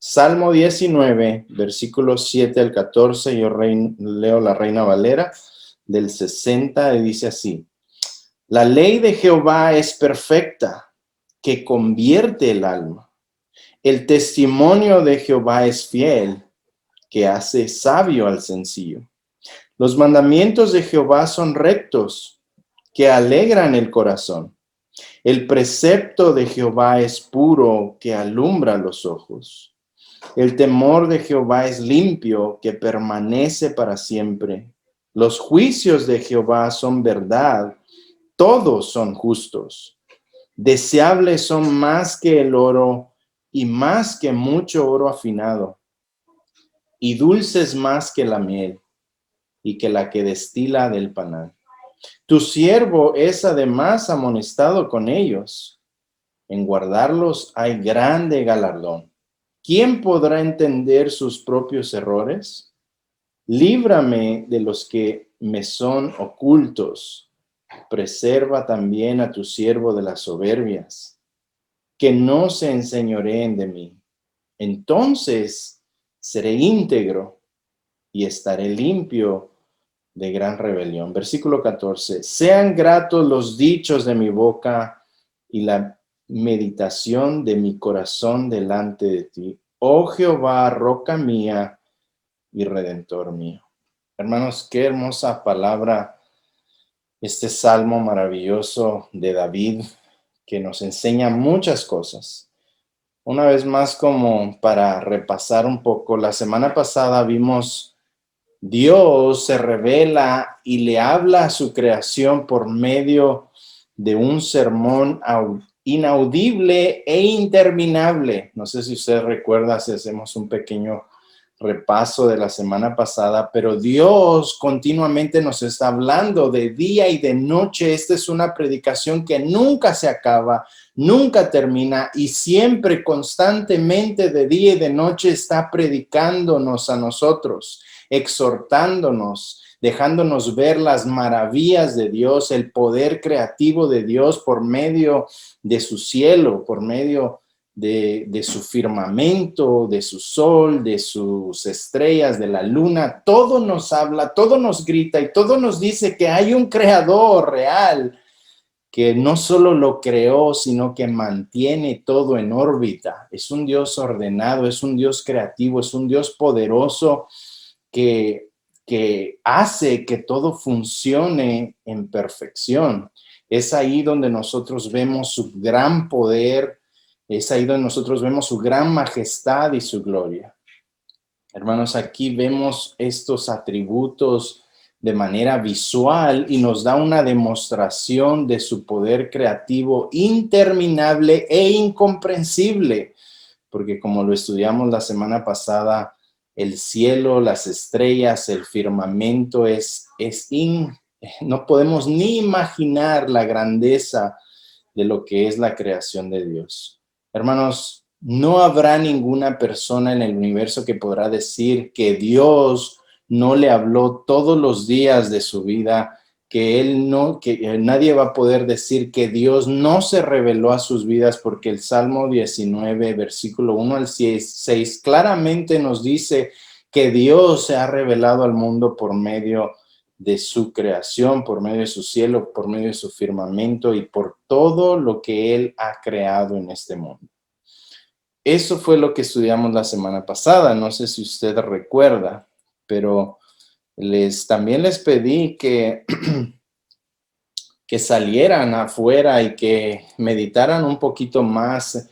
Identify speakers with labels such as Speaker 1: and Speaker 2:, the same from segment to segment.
Speaker 1: Salmo 19, versículos 7 al 14, leo la Reina Valera del 60 y dice así: La ley de Jehová es perfecta, que convierte el alma. El testimonio de Jehová es fiel, que hace sabio al sencillo. Los mandamientos de Jehová son rectos, que alegran el corazón. El precepto de Jehová es puro, que alumbra los ojos. El temor de Jehová es limpio, que permanece para siempre. Los juicios de Jehová son verdad, todos son justos. Deseables son más que el oro y más que mucho oro afinado, y dulces más que la miel y que la que destila del panal. Tu siervo es además amonestado con ellos. En guardarlos hay grande galardón. ¿Quién podrá entender sus propios errores? Líbrame de los que me son ocultos. Preserva también a tu siervo de las soberbias, que no se enseñoreen de mí. Entonces seré íntegro y estaré limpio de gran rebelión. Versículo 14. Sean gratos los dichos de mi boca y la meditación de mi corazón delante de ti, oh Jehová, roca mía y redentor mío. Hermanos, qué hermosa palabra este salmo maravilloso de David, que nos enseña muchas cosas. Una vez más, como para repasar un poco, la semana pasada vimos Dios se revela y le habla a su creación por medio de un sermón inaudible e interminable. No sé si usted recuerda, si hacemos un pequeño repaso de la semana pasada, pero Dios continuamente nos está hablando de día y de noche. Esta es una predicación que nunca se acaba, nunca termina y siempre, constantemente, de día y de noche está predicándonos a nosotros, exhortándonos, dejándonos ver las maravillas de Dios, el poder creativo de Dios por medio de su cielo, por medio de su firmamento, de su sol, de sus estrellas, de la luna. Todo nos habla, todo nos grita y todo nos dice que hay un creador real que no solo lo creó, sino que mantiene todo en órbita. Es un Dios ordenado, es un Dios creativo, es un Dios poderoso que hace que todo funcione en perfección. Es ahí donde nosotros vemos su gran poder, es ahí donde nosotros vemos su gran majestad y su gloria. Hermanos, aquí vemos estos atributos de manera visual y nos da una demostración de su poder creativo interminable e incomprensible, porque como lo estudiamos la semana pasada, el cielo, las estrellas, el firmamento no podemos ni imaginar la grandeza de lo que es la creación de Dios. Hermanos, no habrá ninguna persona en el universo que podrá decir que Dios no le habló todos los días de su vida, que nadie va a poder decir que Dios no se reveló a sus vidas, porque el Salmo 19, versículo 1 al 6, claramente nos dice que Dios se ha revelado al mundo por medio de su creación, por medio de su cielo, por medio de su firmamento y por todo lo que Él ha creado en este mundo. Eso fue lo que estudiamos la semana pasada. No sé si usted recuerda, pero también les pedí que que salieran afuera y que meditaran un poquito más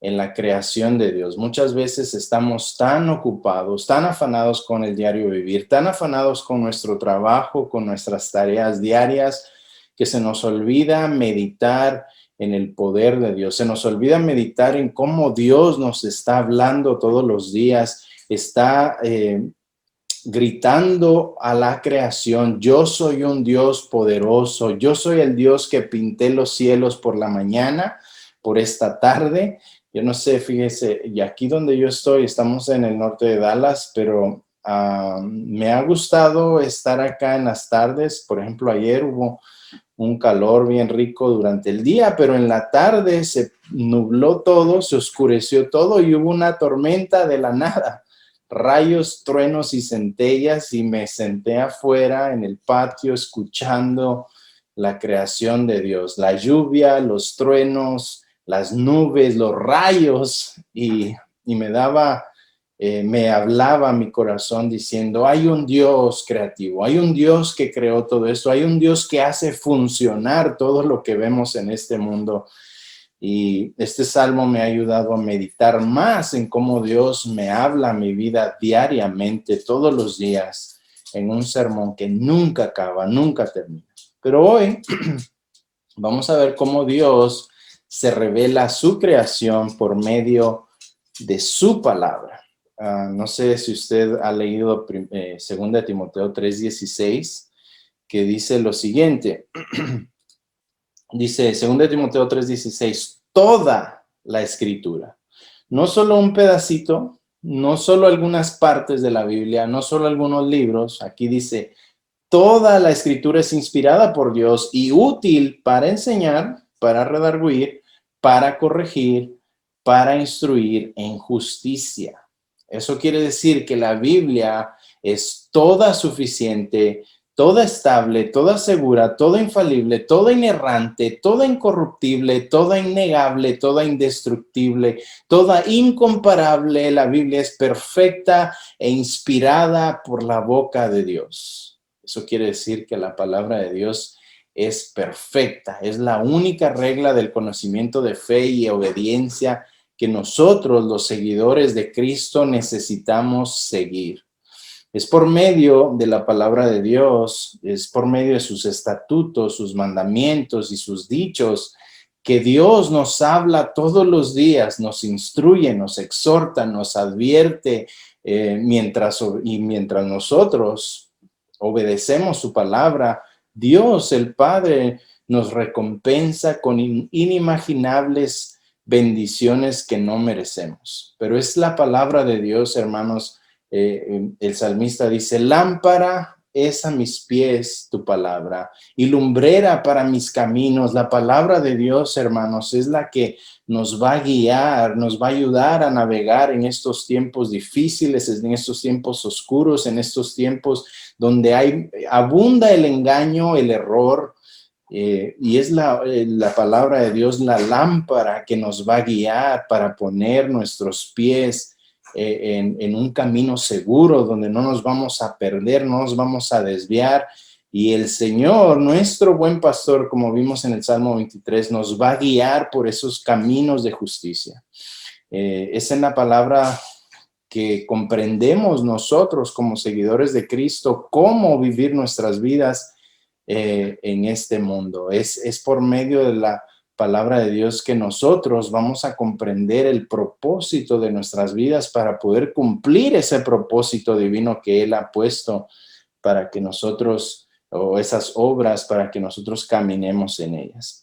Speaker 1: en la creación de Dios. Muchas veces estamos tan ocupados, tan afanados con el diario vivir, tan afanados con nuestro trabajo, con nuestras tareas diarias, que se nos olvida meditar en el poder de Dios. Se nos olvida meditar en cómo Dios nos está hablando todos los días, está gritando a la creación: yo soy un Dios poderoso, yo soy el Dios que pinté los cielos por la mañana, por esta tarde. Yo no sé, fíjese, y aquí donde yo estoy, estamos en el norte de Dallas, pero me ha gustado estar acá en las tardes. Por ejemplo, ayer hubo un calor bien rico durante el día, pero en la tarde se nubló todo, se oscureció todo y hubo una tormenta de la nada, rayos, truenos y centellas, y me senté afuera en el patio escuchando la creación de Dios, la lluvia, los truenos, las nubes, los rayos, y me hablaba mi corazón diciendo, hay un Dios creativo, hay un Dios que creó todo esto, hay un Dios que hace funcionar todo lo que vemos en este mundo. Y este salmo me ha ayudado a meditar más en cómo Dios me habla a mi vida diariamente, todos los días, en un sermón que nunca acaba, nunca termina. Pero hoy vamos a ver cómo Dios se revela su creación por medio de su palabra. No sé si usted ha leído 2 Timoteo 3:16, que dice lo siguiente. Dice 2 Timoteo 3:16, toda la escritura, no solo un pedacito, no solo algunas partes de la Biblia, no solo algunos libros. Aquí dice, toda la escritura es inspirada por Dios y útil para enseñar, para redarguir, para corregir, para instruir en justicia. Eso quiere decir que la Biblia es toda suficiente, toda estable, toda segura, toda infalible, toda inerrante, toda incorruptible, toda innegable, toda indestructible, toda incomparable. La Biblia es perfecta e inspirada por la boca de Dios. Eso quiere decir que la palabra de Dios es perfecta, es la única regla del conocimiento de fe y obediencia que nosotros, los seguidores de Cristo, necesitamos seguir. Es por medio de la palabra de Dios, es por medio de sus estatutos, sus mandamientos y sus dichos, que Dios nos habla todos los días, nos instruye, nos exhorta, nos advierte, mientras nosotros obedecemos su palabra, Dios, el Padre, nos recompensa con inimaginables bendiciones que no merecemos. Pero es la palabra de Dios, hermanos. El salmista dice, lámpara es a mis pies tu palabra y lumbrera para mis caminos. La palabra de Dios, hermanos, es la que nos va a guiar, nos va a ayudar a navegar en estos tiempos difíciles, en estos tiempos oscuros, en estos tiempos donde abunda el engaño, el error. Y es la palabra de Dios la lámpara que nos va a guiar para poner nuestros pies en un camino seguro donde no nos vamos a perder, no nos vamos a desviar. Y el Señor, nuestro buen pastor, como vimos en el Salmo 23, nos va a guiar por esos caminos de justicia. Es en la palabra que comprendemos nosotros como seguidores de Cristo cómo vivir nuestras vidas en este mundo. Es por medio de la palabra de Dios que nosotros vamos a comprender el propósito de nuestras vidas para poder cumplir ese propósito divino que Él ha puesto para que nosotros, o esas obras, para que nosotros caminemos en ellas.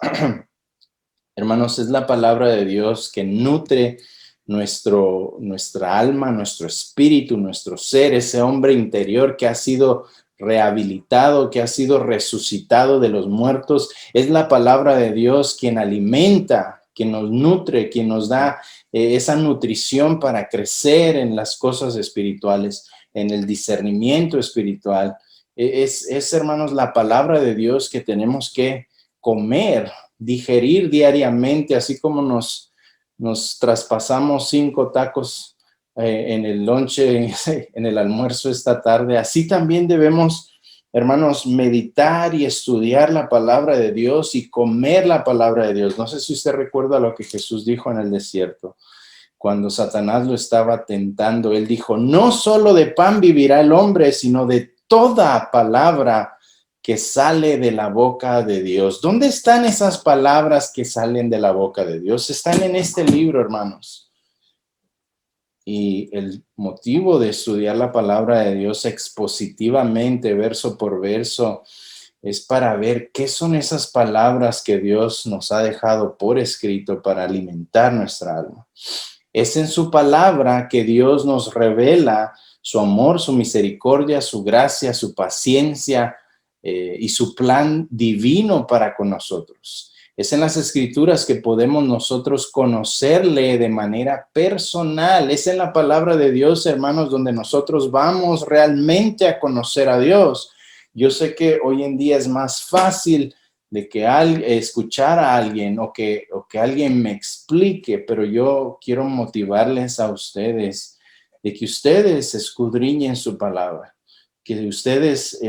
Speaker 1: Hermanos, es la palabra de Dios que nutre nuestra alma, nuestro espíritu, nuestro ser, ese hombre interior que ha sido rehabilitado, que ha sido resucitado de los muertos. Es la palabra de Dios quien alimenta, quien nos nutre, quien nos da esa nutrición para crecer en las cosas espirituales, en el discernimiento espiritual. Hermanos, la palabra de Dios que tenemos que comer, digerir diariamente, así como nos traspasamos 5 tacos en el lonche, en el almuerzo esta tarde. Así también debemos, hermanos, meditar y estudiar la palabra de Dios y comer la palabra de Dios. No sé si usted recuerda lo que Jesús dijo en el desierto. Cuando Satanás lo estaba tentando, él dijo, no solo de pan vivirá el hombre, sino de toda palabra que sale de la boca de Dios. ¿Dónde están esas palabras que salen de la boca de Dios? Están en este libro, hermanos. Y el motivo de estudiar la palabra de Dios expositivamente, verso por verso, es para ver qué son esas palabras que Dios nos ha dejado por escrito para alimentar nuestra alma. Es en su palabra que Dios nos revela su amor, su misericordia, su gracia, su paciencia, y su plan divino para con nosotros. Es en las Escrituras que podemos nosotros conocerle de manera personal. Es en la palabra de Dios, hermanos, donde nosotros vamos realmente a conocer a Dios. Yo sé que hoy en día es más fácil de que escuchar a alguien o que alguien me explique, pero yo quiero motivarles a ustedes de que ustedes escudriñen su palabra, que ustedes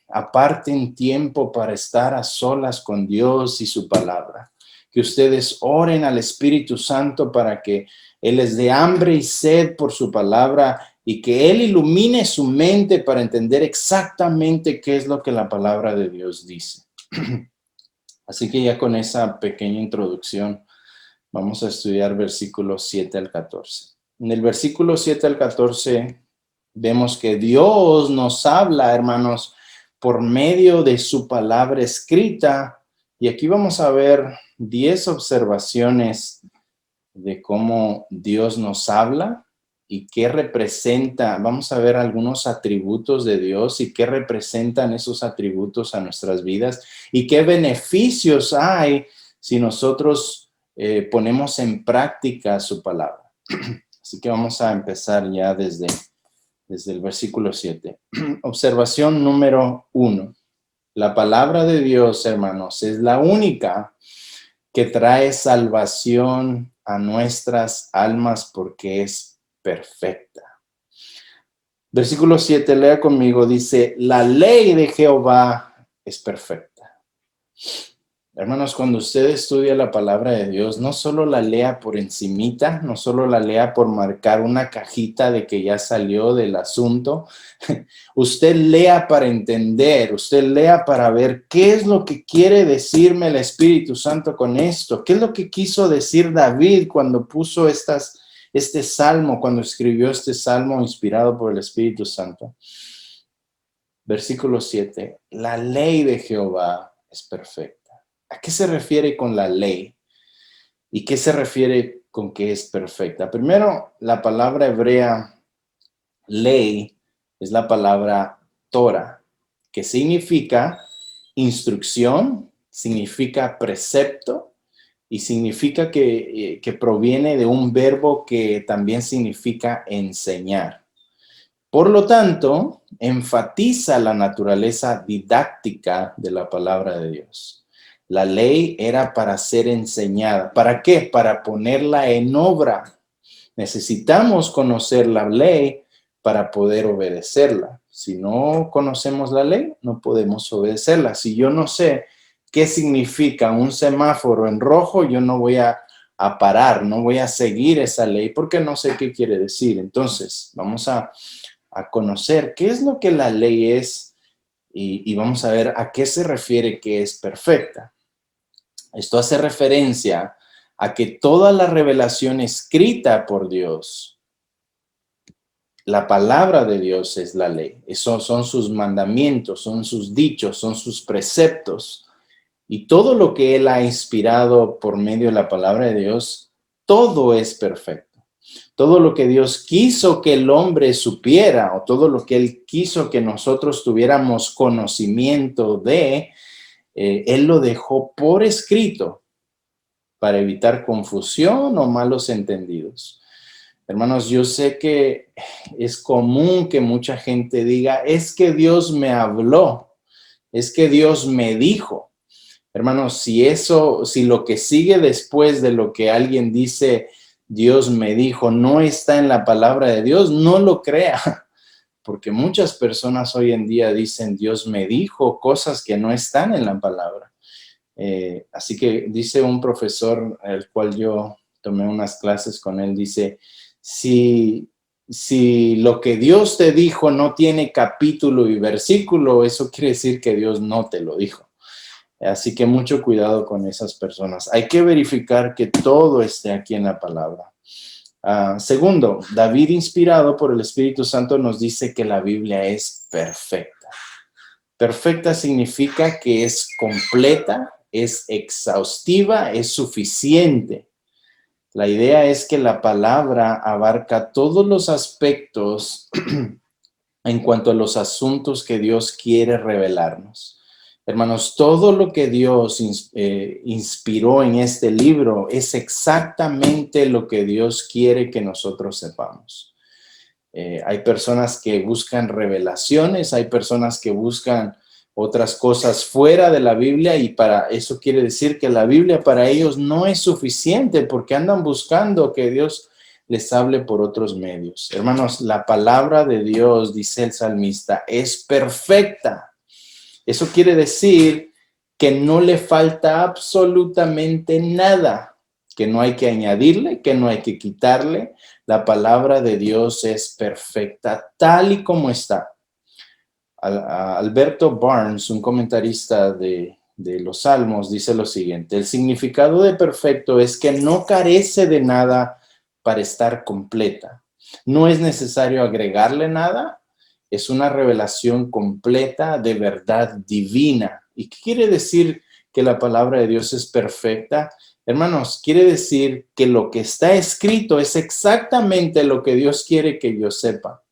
Speaker 1: aparten tiempo para estar a solas con Dios y su palabra, que ustedes oren al Espíritu Santo para que Él les dé hambre y sed por su palabra y que Él ilumine su mente para entender exactamente qué es lo que la palabra de Dios dice. Así que ya con esa pequeña introducción vamos a estudiar versículos 7 al 14. En el versículo 7 al 14 vemos que Dios nos habla, hermanos, por medio de su palabra escrita. Y aquí vamos a ver 10 observaciones de cómo Dios nos habla y qué representa. Vamos a ver algunos atributos de Dios y qué representan esos atributos a nuestras vidas y qué beneficios hay si nosotros ponemos en práctica su palabra. Así que vamos a empezar ya desde el versículo 7. Observación número 1. La palabra de Dios, hermanos, es la única que trae salvación a nuestras almas porque es perfecta. Versículo 7, lea conmigo, dice, la ley de Jehová es perfecta. Hermanos, cuando usted estudia la palabra de Dios, no solo la lea por encimita, no solo la lea por marcar una cajita de que ya salió del asunto, usted lea para entender, usted lea para ver qué es lo que quiere decirme el Espíritu Santo con esto, qué es lo que quiso decir David cuando puso este salmo, cuando escribió este salmo inspirado por el Espíritu Santo. Versículo 7, la ley de Jehová es perfecta. ¿A qué se refiere con la ley? ¿Y qué se refiere con que es perfecta? Primero, la palabra hebrea ley es la palabra Torah, que significa instrucción, significa precepto y significa que proviene de un verbo que también significa enseñar. Por lo tanto, enfatiza la naturaleza didáctica de la palabra de Dios. La ley era para ser enseñada. ¿Para qué? Para ponerla en obra. Necesitamos conocer la ley para poder obedecerla. Si no conocemos la ley, no podemos obedecerla. Si yo no sé qué significa un semáforo en rojo, yo no voy a parar, no voy a seguir esa ley porque no sé qué quiere decir. Entonces, vamos a conocer qué es lo que la ley es y vamos a ver a qué se refiere que es perfecta. Esto hace referencia a que toda la revelación escrita por Dios, la palabra de Dios es la ley. Esos son sus mandamientos, son sus dichos, son sus preceptos. Y todo lo que Él ha inspirado por medio de la palabra de Dios, todo es perfecto. Todo lo que Dios quiso que el hombre supiera o todo lo que Él quiso que nosotros tuviéramos conocimiento de, Él lo dejó por escrito para evitar confusión o malos entendidos. Hermanos, yo sé que es común que mucha gente diga, es que Dios me habló, es que Dios me dijo. Hermanos, si lo que sigue después de lo que alguien dice, Dios me dijo, no está en la palabra de Dios, no lo crea. Porque muchas personas hoy en día dicen, Dios me dijo cosas que no están en la palabra. Así que dice un profesor, al cual yo tomé unas clases con él, dice, si lo que Dios te dijo no tiene capítulo y versículo, eso quiere decir que Dios no te lo dijo. Así que mucho cuidado con esas personas. Hay que verificar que todo esté aquí en la palabra. Segundo, David, inspirado por el Espíritu Santo, nos dice que la Biblia es perfecta. Perfecta significa que es completa, es exhaustiva, es suficiente. La idea es que la palabra abarca todos los aspectos en cuanto a los asuntos que Dios quiere revelarnos. Hermanos, todo lo que Dios inspiró en este libro es exactamente lo que Dios quiere que nosotros sepamos. Hay personas que buscan revelaciones, hay personas que buscan otras cosas fuera de la Biblia, y para eso quiere decir que la Biblia para ellos no es suficiente, porque andan buscando que Dios les hable por otros medios. Hermanos, la palabra de Dios, dice el salmista, es perfecta. Eso quiere decir que no le falta absolutamente nada, que no hay que añadirle, que no hay que quitarle. La palabra de Dios es perfecta, tal y como está. Alberto Barnes, un comentarista de los Salmos, dice lo siguiente: el significado de perfecto es que no carece de nada para estar completa. No es necesario agregarle nada. Es una revelación completa de verdad divina. ¿Y qué quiere decir que la palabra de Dios es perfecta? Hermanos, quiere decir que lo que está escrito es exactamente lo que Dios quiere que yo sepa.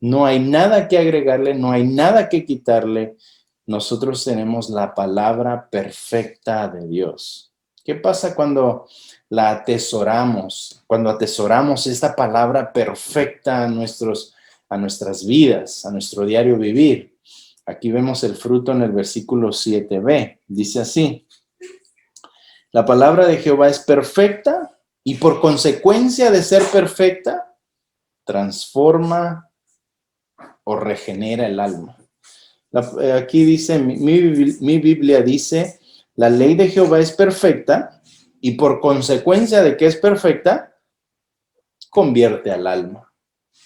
Speaker 1: No hay nada que agregarle, no hay nada que quitarle. Nosotros tenemos la palabra perfecta de Dios. ¿Qué pasa cuando la atesoramos? Cuando atesoramos esta palabra perfecta a nuestras vidas, a nuestro diario vivir. Aquí vemos el fruto en el versículo 7b. Dice así: la palabra de Jehová es perfecta y por consecuencia de ser perfecta, transforma o regenera el alma. Aquí dice, mi Biblia dice, la ley de Jehová es perfecta y por consecuencia de que es perfecta, convierte al alma.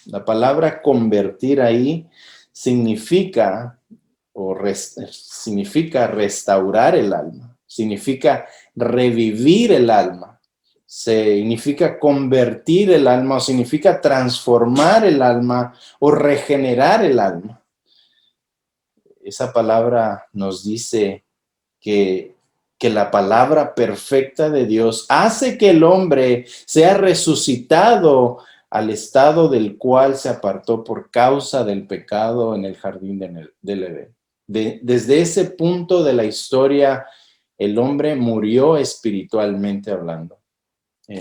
Speaker 1: La palabra convertir ahí significa, significa restaurar el alma, significa revivir el alma, significa convertir el alma, o significa transformar el alma o regenerar el alma. Esa palabra nos dice que la palabra perfecta de Dios hace que el hombre sea resucitado al estado del cual se apartó por causa del pecado en el jardín del Edén. Desde ese punto de la historia, el hombre murió espiritualmente hablando.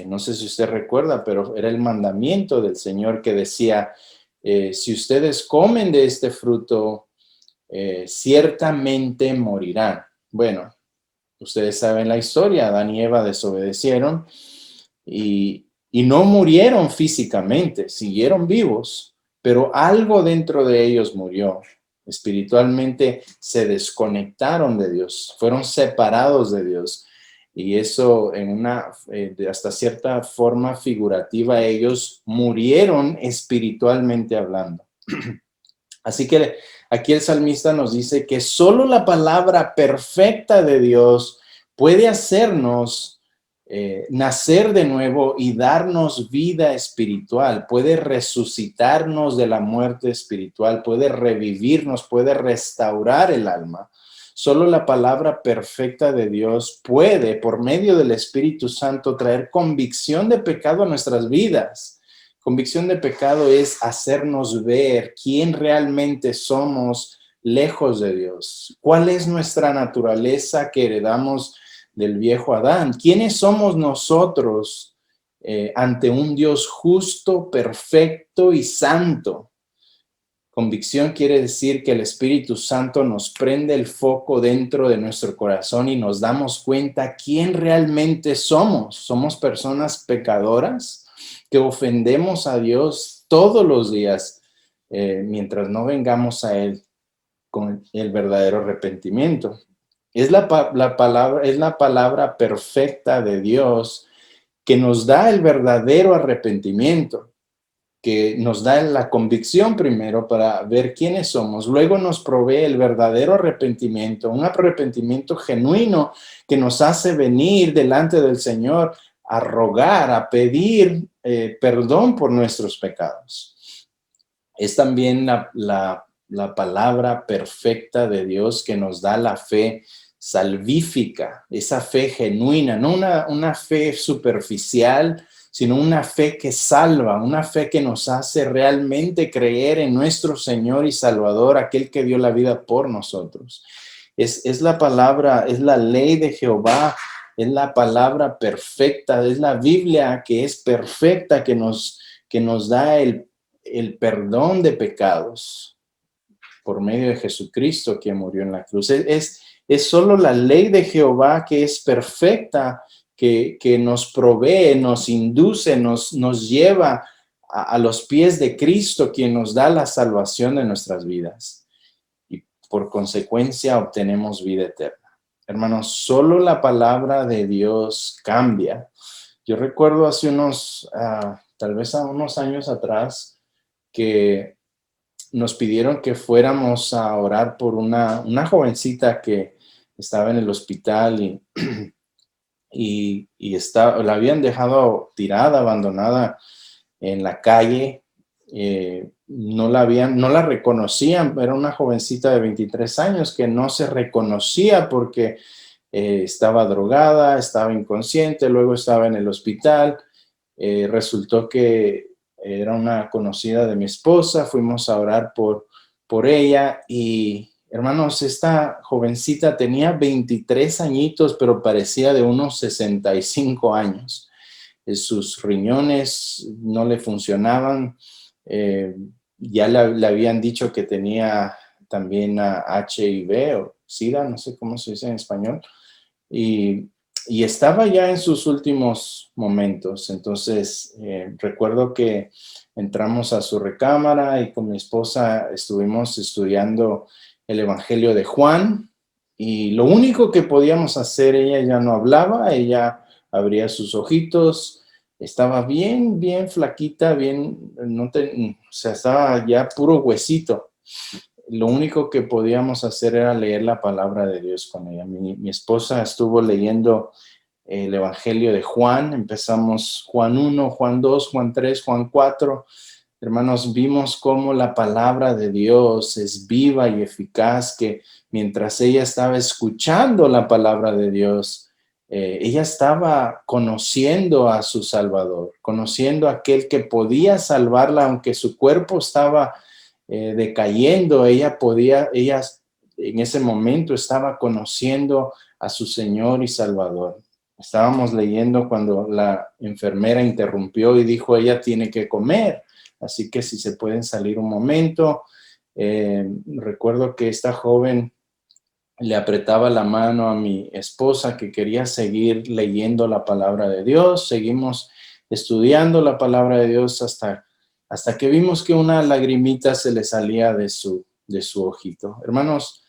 Speaker 1: No sé si usted recuerda, pero era el mandamiento del Señor que decía, si ustedes comen de este fruto, ciertamente morirán. Bueno, ustedes saben la historia, Adán y Eva desobedecieron y no murieron físicamente, siguieron vivos, pero algo dentro de ellos murió. Espiritualmente se desconectaron de Dios, fueron separados de Dios. Y eso hasta cierta forma figurativa, ellos murieron espiritualmente hablando. Así que aquí el salmista nos dice que solo la palabra perfecta de Dios puede hacernos nacer de nuevo y darnos vida espiritual, puede resucitarnos de la muerte espiritual, puede revivirnos, puede restaurar el alma. Solo la palabra perfecta de Dios puede, por medio del Espíritu Santo, traer convicción de pecado a nuestras vidas. Convicción de pecado es hacernos ver quién realmente somos lejos de Dios. ¿Cuál es nuestra naturaleza que heredamos del viejo Adán? ¿Quiénes somos nosotros ante un Dios justo, perfecto y santo? Convicción quiere decir que el Espíritu Santo nos prende el foco dentro de nuestro corazón y nos damos cuenta quién realmente somos. Somos personas pecadoras que ofendemos a Dios todos los días mientras no vengamos a Él con el verdadero arrepentimiento. Es la palabra perfecta de Dios que nos da el verdadero arrepentimiento, que nos da la convicción primero para ver quiénes somos, luego nos provee el verdadero arrepentimiento, un arrepentimiento genuino que nos hace venir delante del Señor a rogar, a pedir perdón por nuestros pecados. Es también la palabra perfecta de Dios que nos da la fe salvífica, esa fe genuina, no una fe superficial, sino una fe que salva, una fe que nos hace realmente creer en nuestro Señor y Salvador, aquel que dio la vida por nosotros. Es la palabra, es la ley de Jehová, es la palabra perfecta, es la Biblia que es perfecta, que nos da el perdón de pecados por medio de Jesucristo que murió en la cruz. Es solo la ley de Jehová que es perfecta, que nos provee, nos induce, nos lleva a los pies de Cristo, quien nos da la salvación de nuestras vidas. Y por consecuencia obtenemos vida eterna. Hermanos, solo la palabra de Dios cambia. Yo recuerdo hace tal vez a unos años atrás, que nos pidieron que fuéramos a orar por una jovencita que estaba en el hospital y la habían dejado tirada, abandonada en la calle. No la reconocían. Era una jovencita de 23 años que no se reconocía porque estaba drogada, estaba inconsciente, luego estaba en el hospital. Resultó que era una conocida de mi esposa, fuimos a orar por ella y, hermanos, esta jovencita tenía 23 añitos, pero parecía de unos 65 años. Sus riñones no le funcionaban, ya le habían dicho que tenía también HIV o SIDA, no sé cómo se dice en español, y estaba ya en sus últimos momentos. Entonces, recuerdo que entramos a su recámara y con mi esposa estuvimos estudiando el Evangelio de Juan, y lo único que podíamos hacer, ella ya no hablaba, ella abría sus ojitos, estaba bien flaquita, o sea, estaba ya puro huesito. Lo único que podíamos hacer era leer la palabra de Dios con ella. Mi esposa estuvo leyendo el Evangelio de Juan. Empezamos Juan 1, Juan 2, Juan 3, Juan 4. Hermanos, vimos cómo la palabra de Dios es viva y eficaz, que mientras ella estaba escuchando la palabra de Dios, ella estaba conociendo a su Salvador, conociendo a aquel que podía salvarla, aunque su cuerpo estaba decayendo. Ella en ese momento estaba conociendo a su Señor y Salvador. Estábamos leyendo cuando la enfermera interrumpió y dijo, ella tiene que comer, así que si se pueden salir un momento. Recuerdo que esta joven le apretaba la mano a mi esposa, que quería seguir leyendo la palabra de Dios. Seguimos estudiando la palabra de Dios hasta que vimos que una lagrimita se le salía de su ojito. Hermanos,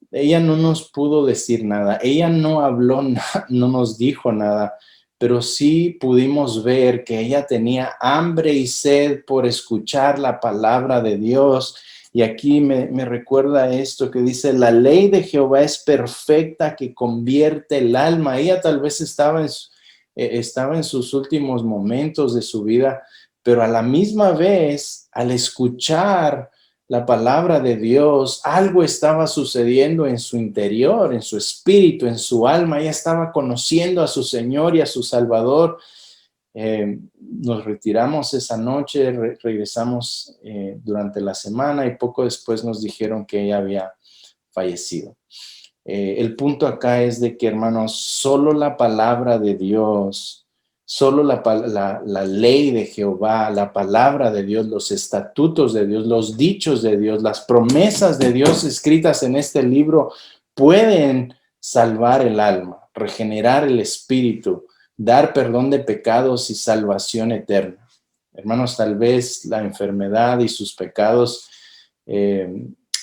Speaker 1: ella no nos pudo decir nada, ella no habló, no nos dijo nada, pero sí pudimos ver que ella tenía hambre y sed por escuchar la palabra de Dios. Y aquí me recuerda esto que dice, la ley de Jehová es perfecta, que convierte el alma. Ella tal vez estaba en sus últimos momentos de su vida, pero a la misma vez, al escuchar la palabra de Dios, algo estaba sucediendo en su interior, en su espíritu, en su alma. Ella estaba conociendo a su Señor y a su Salvador. Nos retiramos esa noche, regresamos durante la semana y poco después nos dijeron que ella había fallecido. El punto acá es de que, hermanos, solo la palabra de Dios, solo la ley de Jehová, la palabra de Dios, los estatutos de Dios, los dichos de Dios, las promesas de Dios escritas en este libro pueden salvar el alma, regenerar el espíritu, dar perdón de pecados y salvación eterna. Hermanos, tal vez la enfermedad y sus pecados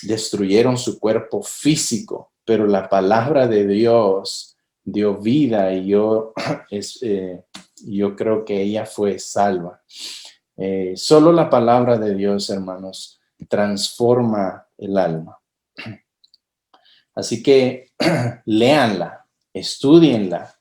Speaker 1: destruyeron su cuerpo físico, pero la palabra de Dios dio vida y yo creo que ella fue salva. Solo la palabra de Dios, hermanos, transforma el alma. Así que léanla, estudienla,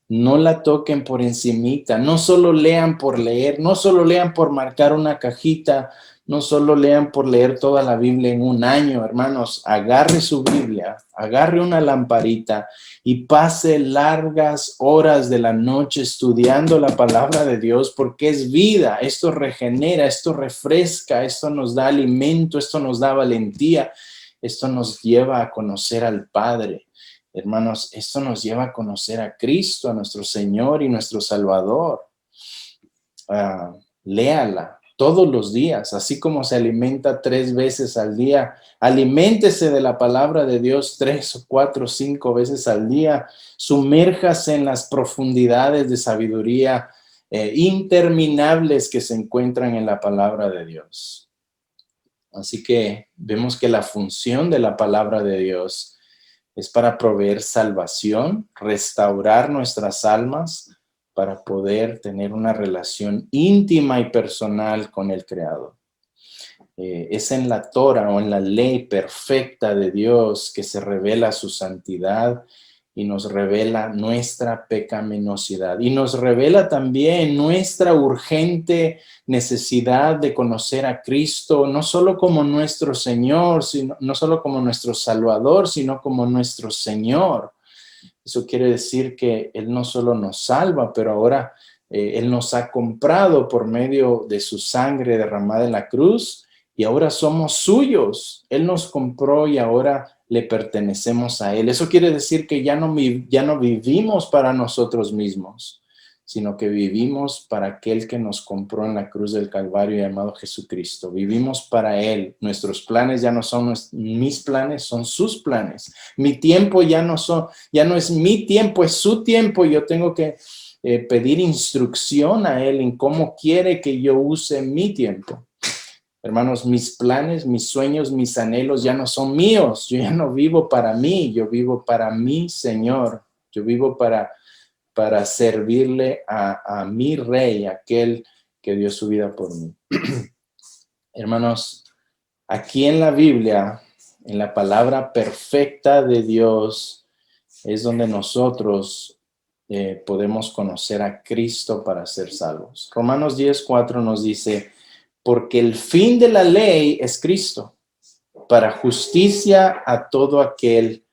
Speaker 1: no la toquen por encimita, no solo lean por leer, no solo lean por marcar una cajita, no solo lean por leer toda la Biblia en un año, hermanos. Agarre su Biblia, agarre una lamparita y pase largas horas de la noche estudiando la palabra de Dios, porque es vida. Esto regenera, esto refresca, esto nos da alimento, esto nos da valentía. Esto nos lleva a conocer al Padre. Hermanos, esto nos lleva a conocer a Cristo, a nuestro Señor y nuestro Salvador. Léala todos los días, así como se alimenta 3 veces al día. Aliméntese de la palabra de Dios 3 o 4 o 5 veces al día. Sumérjase en las profundidades de sabiduría interminables que se encuentran en la palabra de Dios. Así que vemos que la función de la palabra de Dios es para proveer salvación, restaurar nuestras almas, para poder tener una relación íntima y personal con el Creador. Es en la Torah o en la ley perfecta de Dios que se revela su santidad y nos revela nuestra pecaminosidad. Y nos revela también nuestra urgente necesidad de conocer a Cristo, no solo como nuestro Señor, no solo como nuestro Salvador, sino como nuestro Señor. Eso quiere decir que Él no solo nos salva, pero ahora Él nos ha comprado por medio de su sangre derramada en la cruz y ahora somos suyos. Él nos compró y ahora le pertenecemos a Él. Eso quiere decir que ya no vivimos para nosotros mismos, sino que vivimos para aquel que nos compró en la cruz del Calvario llamado Jesucristo. Vivimos para Él. Nuestros planes ya no son mis planes, son sus planes. Mi tiempo ya no es mi tiempo, es su tiempo. Yo tengo que pedir instrucción a Él en cómo quiere que yo use mi tiempo. Hermanos, mis planes, mis sueños, mis anhelos ya no son míos. Yo ya no vivo para mí, yo vivo para mi Señor. Yo vivo para servirle a mi Rey, aquel que dio su vida por mí. Hermanos, aquí en la Biblia, en la palabra perfecta de Dios, es donde nosotros podemos conocer a Cristo para ser salvos. Romanos 10:4 nos dice, porque el fin de la ley es Cristo, para justicia a todo aquel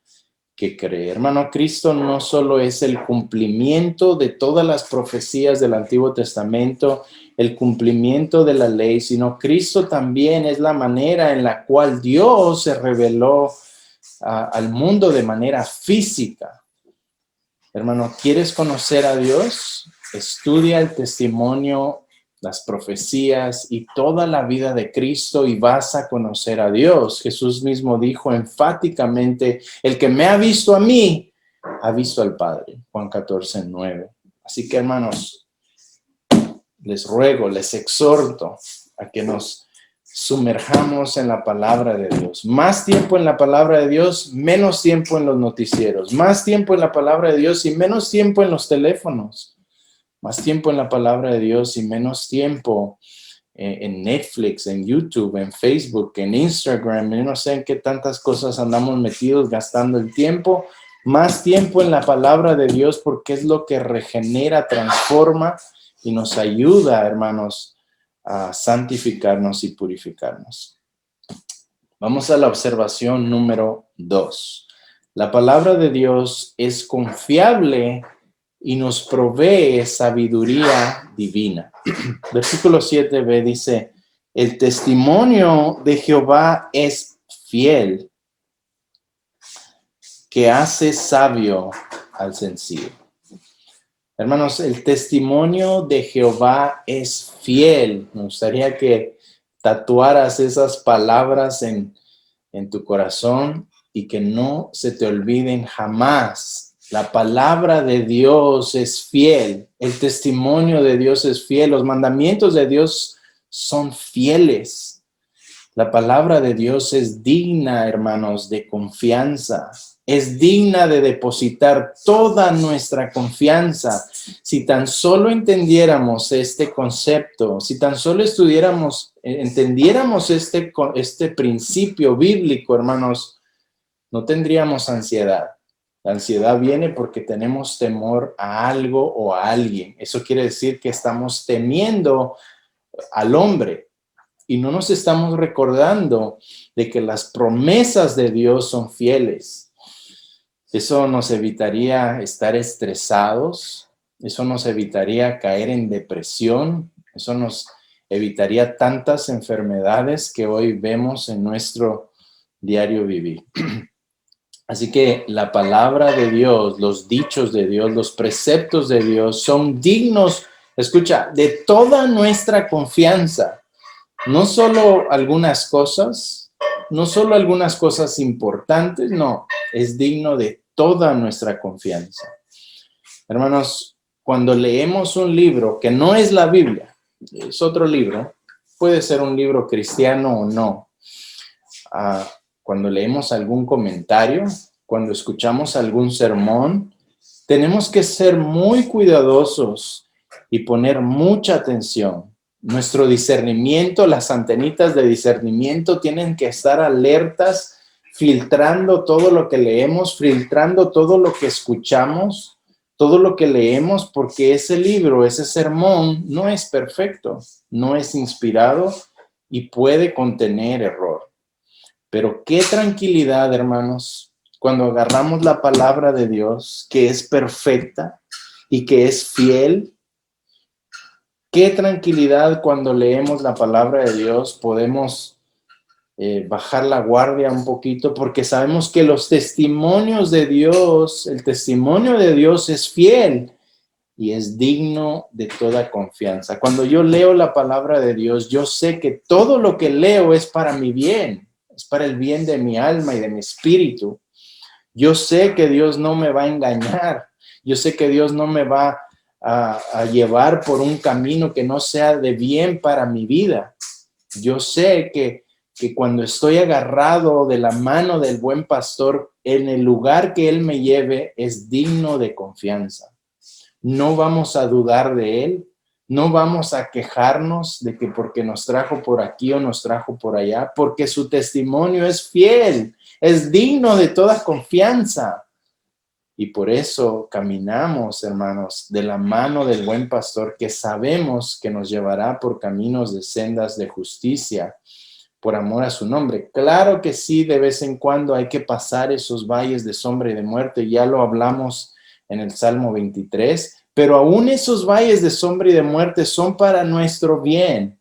Speaker 1: que cree. Hermano, Cristo no solo es el cumplimiento de todas las profecías del Antiguo Testamento, el cumplimiento de la ley, sino Cristo también es la manera en la cual Dios se reveló al mundo de manera física. Hermano, ¿quieres conocer a Dios? Estudia el testimonio, las profecías y toda la vida de Cristo y vas a conocer a Dios. Jesús mismo dijo enfáticamente, el que me ha visto a mí, ha visto al Padre. Juan 14:9. Así que, hermanos, les ruego, les exhorto a que nos sumerjamos en la palabra de Dios. Más tiempo en la palabra de Dios, menos tiempo en los noticieros. Más tiempo en la palabra de Dios y menos tiempo en los teléfonos. Más tiempo en la palabra de Dios y menos tiempo en Netflix, en YouTube, en Facebook, en Instagram. Yo no sé en qué tantas cosas andamos metidos gastando el tiempo. Más tiempo en la palabra de Dios porque es lo que regenera, transforma y nos ayuda, hermanos, a santificarnos y purificarnos. Vamos a la observación número 2. La palabra de Dios es confiable y nos provee sabiduría divina. Versículo 7b dice, el testimonio de Jehová es fiel, que hace sabio al sencillo. Hermanos, el testimonio de Jehová es fiel. Me gustaría que tatuaras esas palabras en tu corazón y que no se te olviden jamás. La palabra de Dios es fiel. El testimonio de Dios es fiel. Los mandamientos de Dios son fieles. La palabra de Dios es digna, hermanos, de confianza. Es digna de depositar toda nuestra confianza. Si tan solo entendiéramos este concepto, si tan solo entendiéramos este principio bíblico, hermanos, no tendríamos ansiedad. La ansiedad viene porque tenemos temor a algo o a alguien. Eso quiere decir que estamos temiendo al hombre y no nos estamos recordando de que las promesas de Dios son fieles. Eso nos evitaría estar estresados, eso nos evitaría caer en depresión, eso nos evitaría tantas enfermedades que hoy vemos en nuestro diario vivir. Así que la palabra de Dios, los dichos de Dios, los preceptos de Dios son dignos, escucha, de toda nuestra confianza. No solo algunas cosas, no solo algunas cosas importantes, no, es digno de toda nuestra confianza. Hermanos, cuando leemos un libro que no es la Biblia, es otro libro, puede ser un libro cristiano o no. Cuando leemos algún comentario, cuando escuchamos algún sermón, tenemos que ser muy cuidadosos y poner mucha atención. Nuestro discernimiento, las antenitas de discernimiento tienen que estar alertas, filtrando todo lo que leemos, filtrando todo lo que escuchamos, todo lo que leemos, porque ese libro, ese sermón no es perfecto, no es inspirado y puede contener error. Pero qué tranquilidad, hermanos, cuando agarramos la palabra de Dios, que es perfecta y que es fiel. Qué tranquilidad cuando leemos la palabra de Dios, podemos bajar la guardia un poquito, porque sabemos que los testimonios de Dios, el testimonio de Dios es fiel y es digno de toda confianza. Cuando yo leo la palabra de Dios, yo sé que todo lo que leo es para mi bien, es para el bien de mi alma y de mi espíritu. Yo sé que Dios no me va a engañar, yo sé que Dios no me va a llevar por un camino que no sea de bien para mi vida. Yo sé que cuando estoy agarrado de la mano del buen pastor, en el lugar que Él me lleve es digno de confianza. No vamos a dudar de Él, no vamos a quejarnos de que porque nos trajo por aquí o nos trajo por allá, porque su testimonio es fiel, es digno de toda confianza. Y por eso caminamos, hermanos, de la mano del buen pastor, que sabemos que nos llevará por caminos de sendas de justicia, por amor a su nombre. Claro que sí, de vez en cuando hay que pasar esos valles de sombra y de muerte, ya lo hablamos en el Salmo 23, pero aún esos valles de sombra y de muerte son para nuestro bien.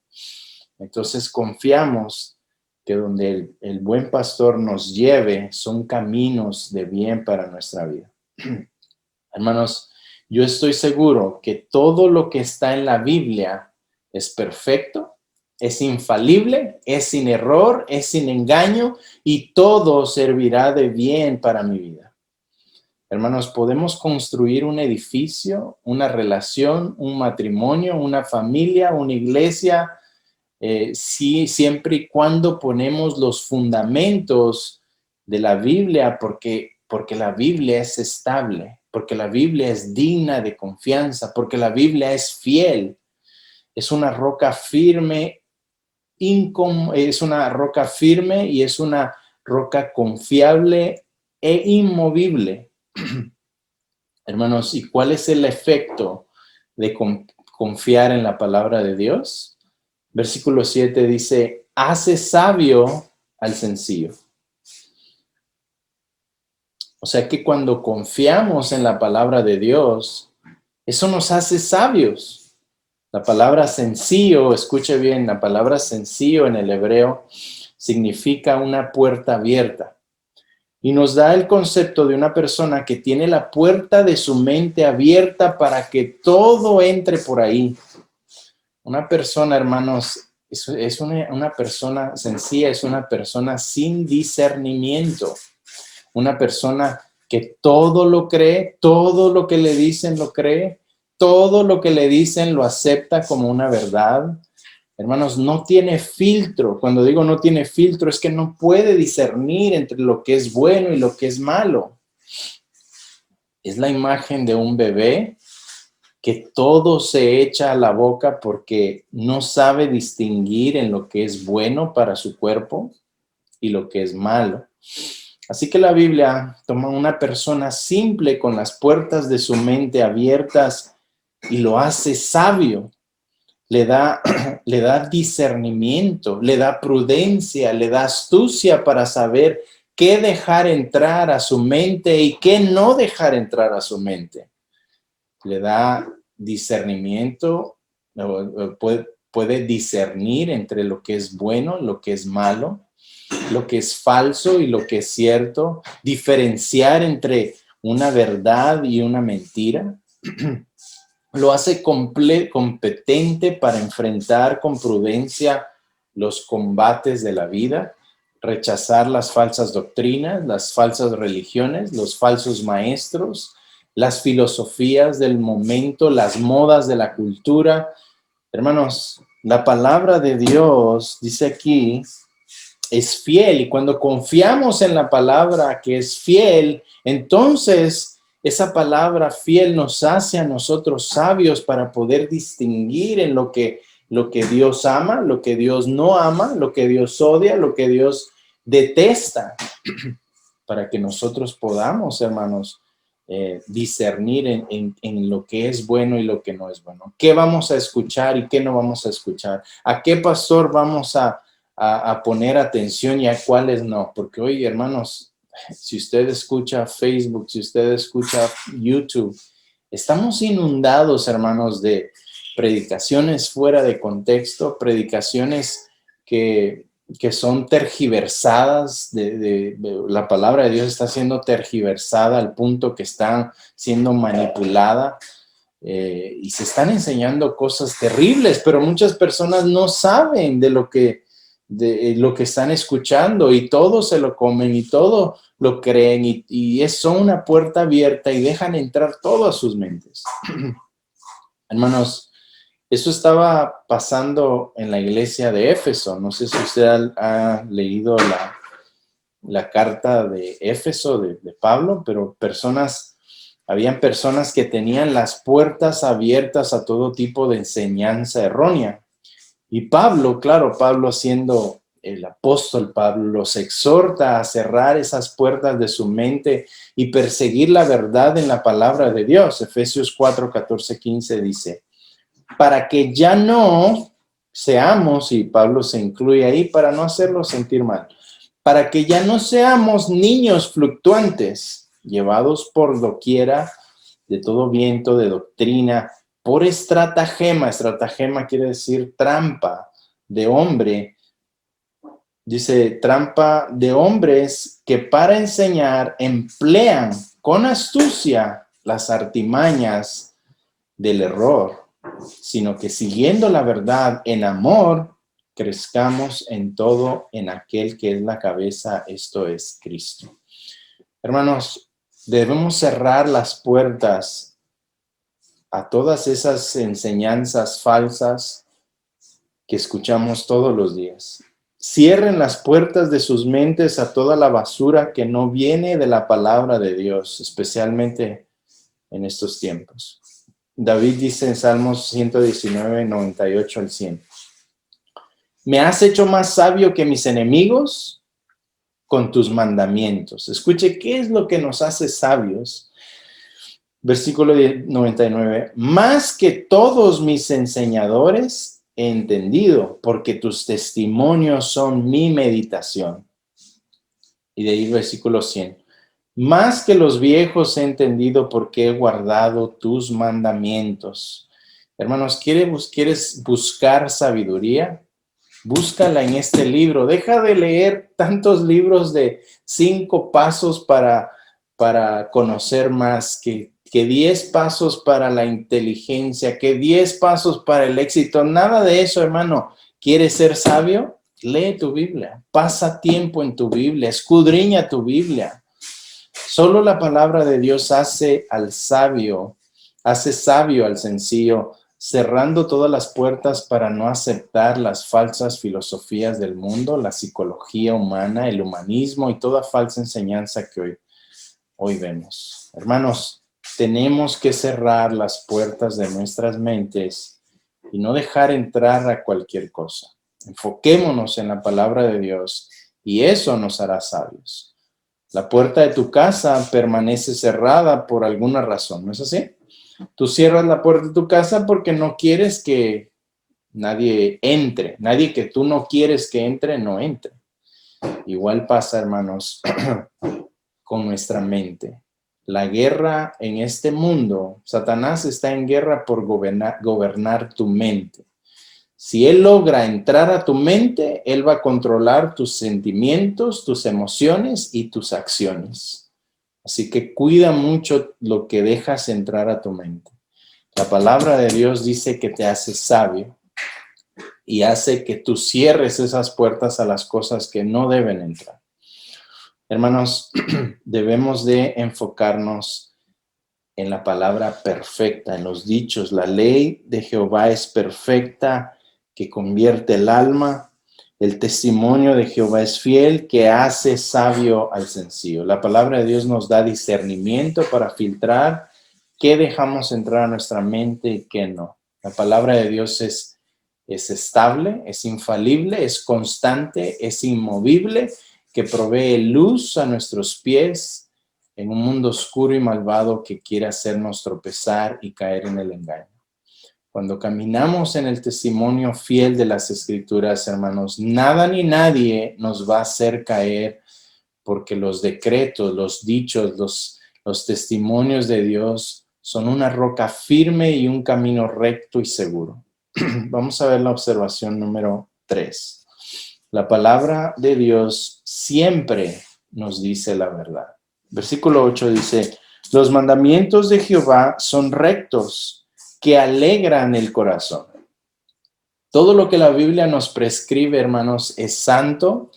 Speaker 1: Entonces confiamos que donde el buen pastor nos lleve son caminos de bien para nuestra vida. Hermanos, yo estoy seguro que todo lo que está en la Biblia es perfecto, es infalible, es sin error, es sin engaño y todo servirá de bien para mi vida. Hermanos, podemos construir un edificio, una relación, un matrimonio, una familia, una iglesia, sí, siempre y cuando ponemos los fundamentos de la Biblia, porque la Biblia es estable, porque la Biblia es digna de confianza, porque la Biblia es fiel, es una roca firme, es una roca firme y es una roca confiable e inmovible. Hermanos, ¿y cuál es el efecto de confiar en la palabra de Dios? Versículo 7 dice, hace sabio al sencillo. O sea que cuando confiamos en la palabra de Dios, eso nos hace sabios. La palabra sencillo, escuche bien, la palabra sencillo en el hebreo significa una puerta abierta. Y nos da el concepto de una persona que tiene la puerta de su mente abierta para que todo entre por ahí. Una persona, hermanos, es una persona sencilla, es una persona sin discernimiento. Una persona que todo lo cree, todo lo que le dicen lo cree, todo lo que le dicen lo acepta como una verdad. Hermanos, no tiene filtro. Cuando digo no tiene filtro, es que no puede discernir entre lo que es bueno y lo que es malo. Es la imagen de un bebé que todo se echa a la boca porque no sabe distinguir en lo que es bueno para su cuerpo y lo que es malo. Así que la Biblia toma una persona simple con las puertas de su mente abiertas y lo hace sabio. Le da discernimiento, le da prudencia, le da astucia para saber qué dejar entrar a su mente y qué no dejar entrar a su mente. Le da discernimiento, puede discernir entre lo que es bueno, lo que es malo. lo que es falso y lo que es cierto, diferenciar entre una verdad y una mentira. Lo hace competente para enfrentar con prudencia los combates de la vida, rechazar las falsas doctrinas, las falsas religiones, los falsos maestros, las filosofías del momento, las modas de la cultura. Hermanos, la palabra de Dios, dice aquí, es fiel, y cuando confiamos en la palabra que es fiel, entonces esa palabra fiel nos hace a nosotros sabios para poder distinguir en lo que Dios ama, lo que Dios no ama, lo que Dios odia, lo que Dios detesta, para que nosotros podamos, hermanos, discernir en lo que es bueno y lo que no es bueno. ¿Qué vamos a escuchar y qué no vamos a escuchar? ¿A qué pastor vamos a poner atención y a cuáles no? Porque hoy, hermanos, si usted escucha Facebook, si usted escucha YouTube, estamos inundados, hermanos, de predicaciones fuera de contexto, predicaciones que son tergiversadas, la palabra de Dios está siendo tergiversada al punto que está siendo manipulada, y se están enseñando cosas terribles, pero muchas personas no saben de lo que están escuchando, y todo se lo comen y todo lo creen, y son una puerta abierta y dejan entrar todo a sus mentes. Hermanos, eso estaba pasando en la iglesia de Éfeso. No sé si usted ha leído la carta de Éfeso de Pablo, pero habían personas que tenían las puertas abiertas a todo tipo de enseñanza errónea. Y Pablo, claro, Pablo siendo el apóstol, Pablo los exhorta a cerrar esas puertas de su mente y perseguir la verdad en la palabra de Dios. Efesios 4, 14, 15 dice: para que ya no seamos, y Pablo se incluye ahí para no hacerlo sentir mal, para que ya no seamos niños fluctuantes, llevados por doquiera de todo viento de doctrina, por estratagema quiere decir trampa de hombre, dice trampa de hombres que para enseñar emplean con astucia las artimañas del error, sino que siguiendo la verdad en amor, crezcamos en todo en aquel que es la cabeza, esto es Cristo. Hermanos, debemos cerrar las puertas a todas esas enseñanzas falsas que escuchamos todos los días. Cierren las puertas de sus mentes a toda la basura que no viene de la palabra de Dios, especialmente en estos tiempos. David dice en Salmos 119, 98 al 100. Me has hecho más sabio que mis enemigos con tus mandamientos. Escuche, ¿qué es lo que nos hace sabios? Versículo 99. Más que todos mis enseñadores he entendido, porque tus testimonios son mi meditación. Y de ahí versículo 100. Más que los viejos he entendido, porque he guardado tus mandamientos. Hermanos, ¿quieres buscar sabiduría? Búscala en este libro. Deja de leer tantos libros de 5 pasos para conocer más, que 10 pasos para la inteligencia, que 10 pasos para el éxito. Nada de eso, hermano. ¿Quieres ser sabio? Lee tu Biblia. Pasa tiempo en tu Biblia. Escudriña tu Biblia. Solo la palabra de Dios hace sabio al sencillo, cerrando todas las puertas para no aceptar las falsas filosofías del mundo, la psicología humana, el humanismo y toda falsa enseñanza que hoy vemos. Hermanos, tenemos que cerrar las puertas de nuestras mentes y no dejar entrar a cualquier cosa. Enfoquémonos en la palabra de Dios y eso nos hará sabios. La puerta de tu casa permanece cerrada por alguna razón, ¿no es así? Tú cierras la puerta de tu casa porque no quieres que nadie entre. Nadie que tú no quieres que entre, no entre. Igual pasa, hermanos, con nuestra mente. La guerra en este mundo, Satanás está en guerra por gobernar tu mente. Si Él logra entrar a tu mente, Él va a controlar tus sentimientos, tus emociones y tus acciones. Así que cuida mucho lo que dejas entrar a tu mente. La palabra de Dios dice que te hace sabio y hace que tú cierres esas puertas a las cosas que no deben entrar. Hermanos, debemos de enfocarnos en la palabra perfecta, en los dichos. La ley de Jehová es perfecta, que convierte el alma. El testimonio de Jehová es fiel, que hace sabio al sencillo. La palabra de Dios nos da discernimiento para filtrar qué dejamos entrar a nuestra mente y qué no. La palabra de Dios es estable, es infalible, es constante, es inmovible, que provee luz a nuestros pies en un mundo oscuro y malvado que quiere hacernos tropezar y caer en el engaño. Cuando caminamos en el testimonio fiel de las Escrituras, hermanos, nada ni nadie nos va a hacer caer, porque los decretos, los dichos, los testimonios de Dios son una roca firme y un camino recto y seguro. Vamos a ver la observación número 3. La palabra de Dios siempre nos dice la verdad. Versículo 8 dice, los mandamientos de Jehová son rectos, que alegran el corazón. Todo lo que la Biblia nos prescribe, hermanos, es santo,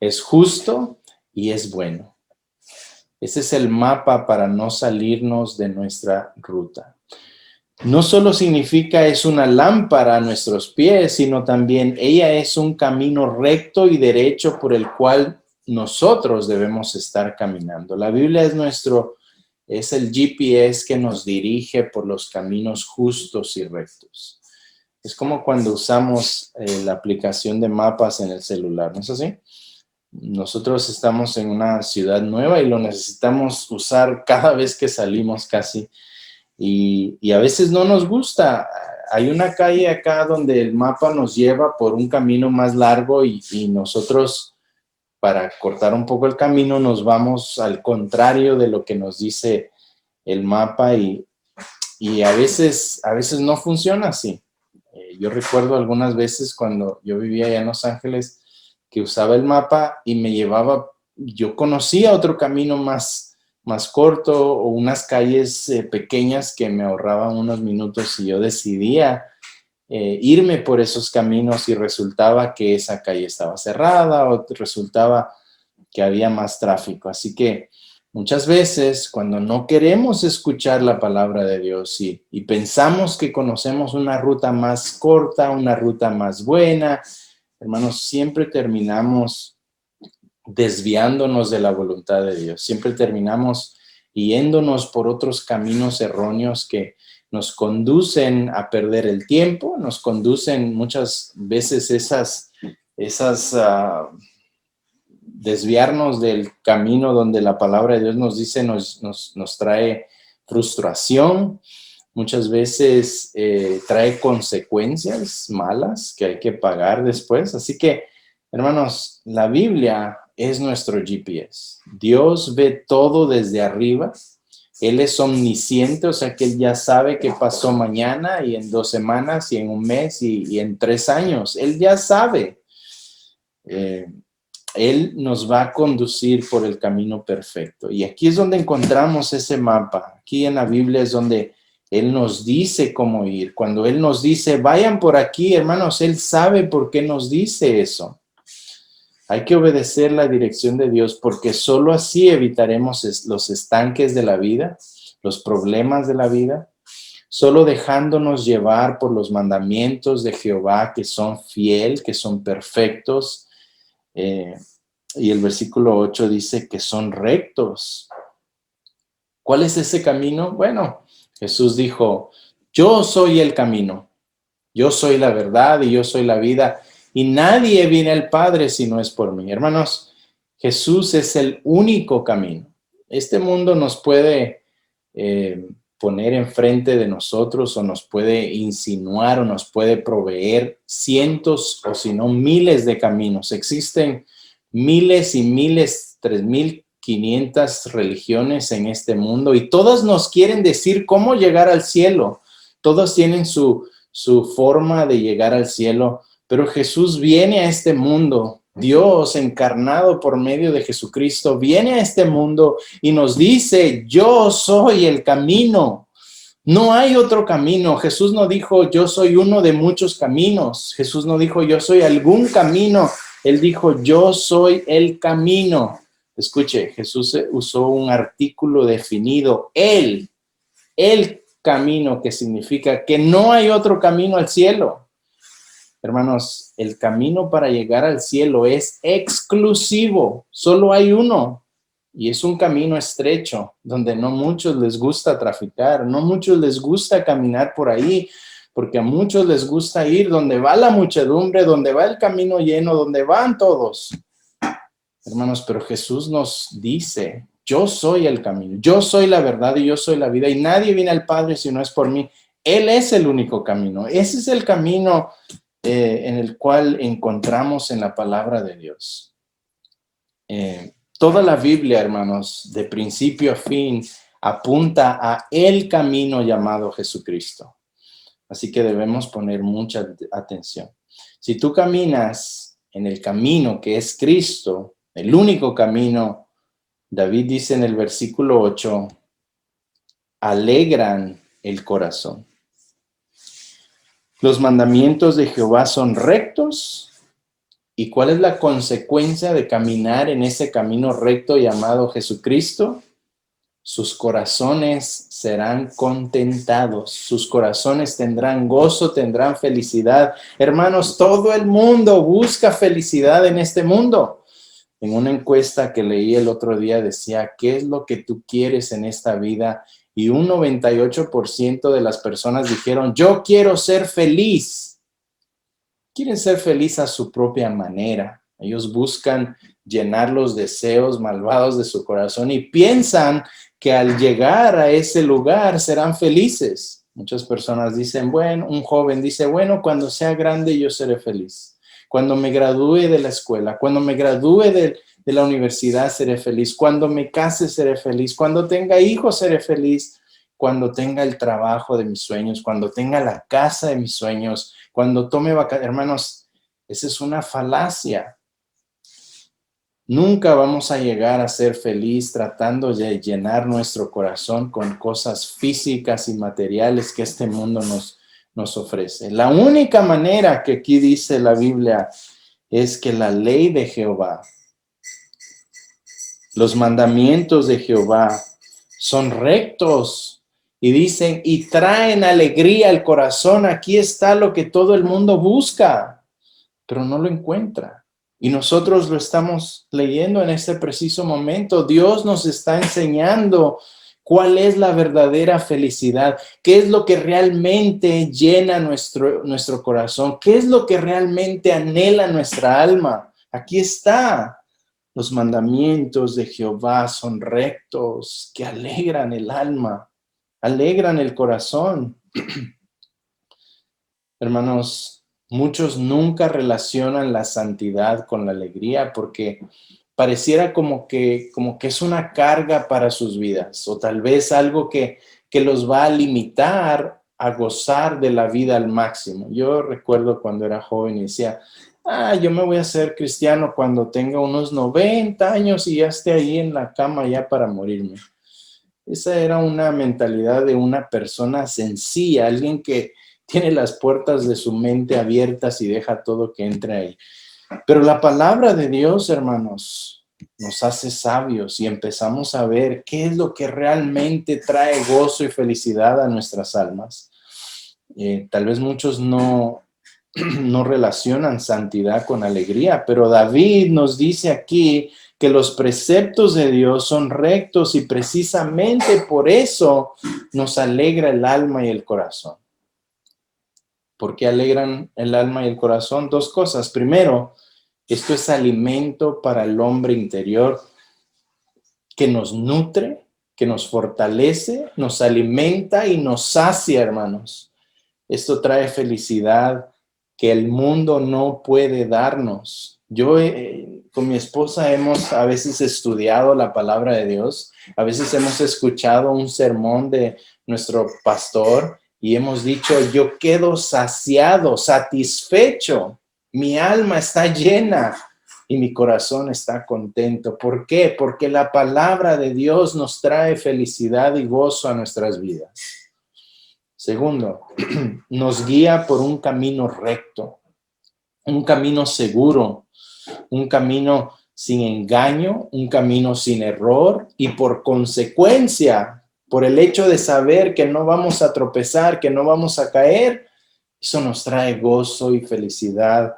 Speaker 1: es justo y es bueno. Ese es el mapa para no salirnos de nuestra ruta. No solo significa es una lámpara a nuestros pies, sino también ella es un camino recto y derecho por el cual nosotros debemos estar caminando. La Biblia es el GPS que nos dirige por los caminos justos y rectos. Es como cuando usamos la aplicación de mapas en el celular, ¿no es así? Nosotros estamos en una ciudad nueva y lo necesitamos usar cada vez que salimos casi. Y a veces no nos gusta. Hay una calle acá donde el mapa nos lleva por un camino más largo y nosotros, para cortar un poco el camino, nos vamos al contrario de lo que nos dice el mapa y a veces no funciona así. Yo recuerdo algunas veces cuando yo vivía allá en Los Ángeles que usaba el mapa y me llevaba, yo conocía otro camino más corto o unas calles pequeñas que me ahorraban unos minutos y yo decidía irme por esos caminos y resultaba que esa calle estaba cerrada o resultaba que había más tráfico. Así que muchas veces cuando no queremos escuchar la palabra de Dios y pensamos que conocemos una ruta más corta, una ruta más buena, hermanos, siempre terminamos desviándonos de la voluntad de Dios. Siempre terminamos yéndonos por otros caminos erróneos que nos conducen a perder el tiempo, nos conducen muchas veces desviarnos del camino donde la palabra de Dios nos dice, nos trae frustración, muchas veces trae consecuencias malas que hay que pagar después. Así que, hermanos, la Biblia es nuestro GPS. Dios ve todo desde arriba. Él es omnisciente, o sea que Él ya sabe qué pasó mañana y en 2 semanas y en un mes y en 3 años. Él ya sabe. Él nos va a conducir por el camino perfecto. Y aquí es donde encontramos ese mapa. Aquí en la Biblia es donde Él nos dice cómo ir. Cuando Él nos dice, vayan por aquí, hermanos, Él sabe por qué nos dice eso. Hay que obedecer la dirección de Dios porque solo así evitaremos los estanques de la vida, los problemas de la vida, solo dejándonos llevar por los mandamientos de Jehová que son fiel, que son perfectos. Y el versículo 8 dice que son rectos. ¿Cuál es ese camino? Bueno, Jesús dijo, yo soy el camino, yo soy la verdad y yo soy la vida. Y nadie viene al Padre si no es por mí. Hermanos, Jesús es el único camino. Este mundo nos puede poner enfrente de nosotros o nos puede insinuar o nos puede proveer cientos o si no miles de caminos. Existen miles y miles, 3,500 religiones en este mundo y todas nos quieren decir cómo llegar al cielo. Todos tienen su su forma de llegar al cielo, pero Jesús viene a este mundo. Dios encarnado por medio de Jesucristo viene a este mundo y nos dice, yo soy el camino. No hay otro camino. Jesús no dijo, yo soy uno de muchos caminos. Jesús no dijo, yo soy algún camino. Él dijo, yo soy el camino. Escuche, Jesús usó un artículo definido, el camino, que significa que no hay otro camino al cielo. Hermanos, el camino para llegar al cielo es exclusivo, solo hay uno. Y es un camino estrecho, donde no muchos les gusta traficar, no muchos les gusta caminar por ahí, porque a muchos les gusta ir donde va la muchedumbre, donde va el camino lleno, donde van todos. Hermanos, pero Jesús nos dice, yo soy el camino, yo soy la verdad y yo soy la vida, y nadie viene al Padre si no es por mí. Él es el único camino. Ese es el camino en el cual encontramos en la palabra de Dios. Toda la Biblia, hermanos, de principio a fin, apunta a el camino llamado Jesucristo. Así que debemos poner mucha atención. Si tú caminas en el camino que es Cristo, el único camino, David dice en el versículo 8, alegran el corazón. Los mandamientos de Jehová son rectos. ¿Y cuál es la consecuencia de caminar en ese camino recto llamado Jesucristo? Sus corazones serán contentados, sus corazones tendrán gozo, tendrán felicidad. Hermanos, todo el mundo busca felicidad en este mundo. En una encuesta que leí el otro día decía, ¿qué es lo que tú quieres en esta vida? Y un 98% de las personas dijeron, yo quiero ser feliz. Quieren ser felices a su propia manera. Ellos buscan llenar los deseos malvados de su corazón y piensan que al llegar a ese lugar serán felices. Muchas personas dicen, bueno, un joven dice, bueno, cuando sea grande yo seré feliz. Cuando me gradúe de la escuela, cuando me gradúe de la universidad seré feliz. Cuando me case seré feliz. Cuando tenga hijos seré feliz. Cuando tenga el trabajo de mis sueños, cuando tenga la casa de mis sueños, cuando tome vacaciones. Hermanos, esa es una falacia. Nunca vamos a llegar a ser feliz tratando de llenar nuestro corazón con cosas físicas y materiales que este mundo nos ofrece. La única manera que aquí dice la Biblia es que la ley de Jehová, los mandamientos de Jehová son rectos. Y dicen, y traen alegría al corazón. Aquí está lo que todo el mundo busca, pero no lo encuentra. Y nosotros lo estamos leyendo en este preciso momento. Dios nos está enseñando cuál es la verdadera felicidad, qué es lo que realmente llena nuestro corazón, qué es lo que realmente anhela nuestra alma. Aquí está. Los mandamientos de Jehová son rectos, que alegran el alma. Alegran el corazón. Hermanos, muchos nunca relacionan la santidad con la alegría porque pareciera como que es una carga para sus vidas o tal vez algo que los va a limitar a gozar de la vida al máximo. Yo recuerdo cuando era joven y decía, yo me voy a hacer cristiano cuando tenga unos 90 años y ya esté ahí en la cama ya para morirme. Esa era una mentalidad de una persona sencilla, alguien que tiene las puertas de su mente abiertas y deja todo que entre ahí. Pero la palabra de Dios, hermanos, nos hace sabios y empezamos a ver qué es lo que realmente trae gozo y felicidad a nuestras almas. Tal vez muchos no relacionan santidad con alegría, pero David nos dice aquí que los preceptos de Dios son rectos y precisamente por eso nos alegra el alma y el corazón. ¿Por qué alegran el alma y el corazón? Dos cosas. Primero, esto es alimento para el hombre interior que nos nutre, que nos fortalece, nos alimenta y nos sacia, hermanos. Esto trae felicidad que el mundo no puede darnos. Yo con mi esposa hemos a veces estudiado la palabra de Dios, a veces hemos escuchado un sermón de nuestro pastor y hemos dicho, yo quedo saciado, satisfecho, mi alma está llena y mi corazón está contento. ¿Por qué? Porque la palabra de Dios nos trae felicidad y gozo a nuestras vidas. Segundo, nos guía por un camino recto, un camino seguro, un camino sin engaño, un camino sin error, y por consecuencia, por el hecho de saber que no vamos a tropezar, que no vamos a caer, eso nos trae gozo y felicidad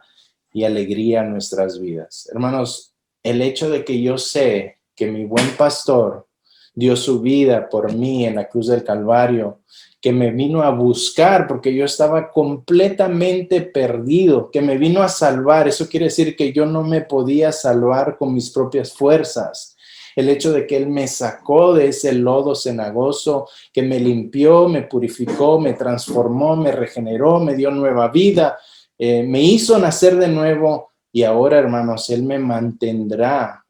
Speaker 1: y alegría a nuestras vidas. Hermanos, el hecho de que yo sé que mi buen pastor dio su vida por mí en la cruz del Calvario, que me vino a buscar porque yo estaba completamente perdido, que me vino a salvar. Eso quiere decir que yo no me podía salvar con mis propias fuerzas. El hecho de que Él me sacó de ese lodo cenagoso, que me limpió, me purificó, me transformó, me regeneró, me dio nueva vida, me hizo nacer de nuevo, y ahora, hermanos, Él me mantendrá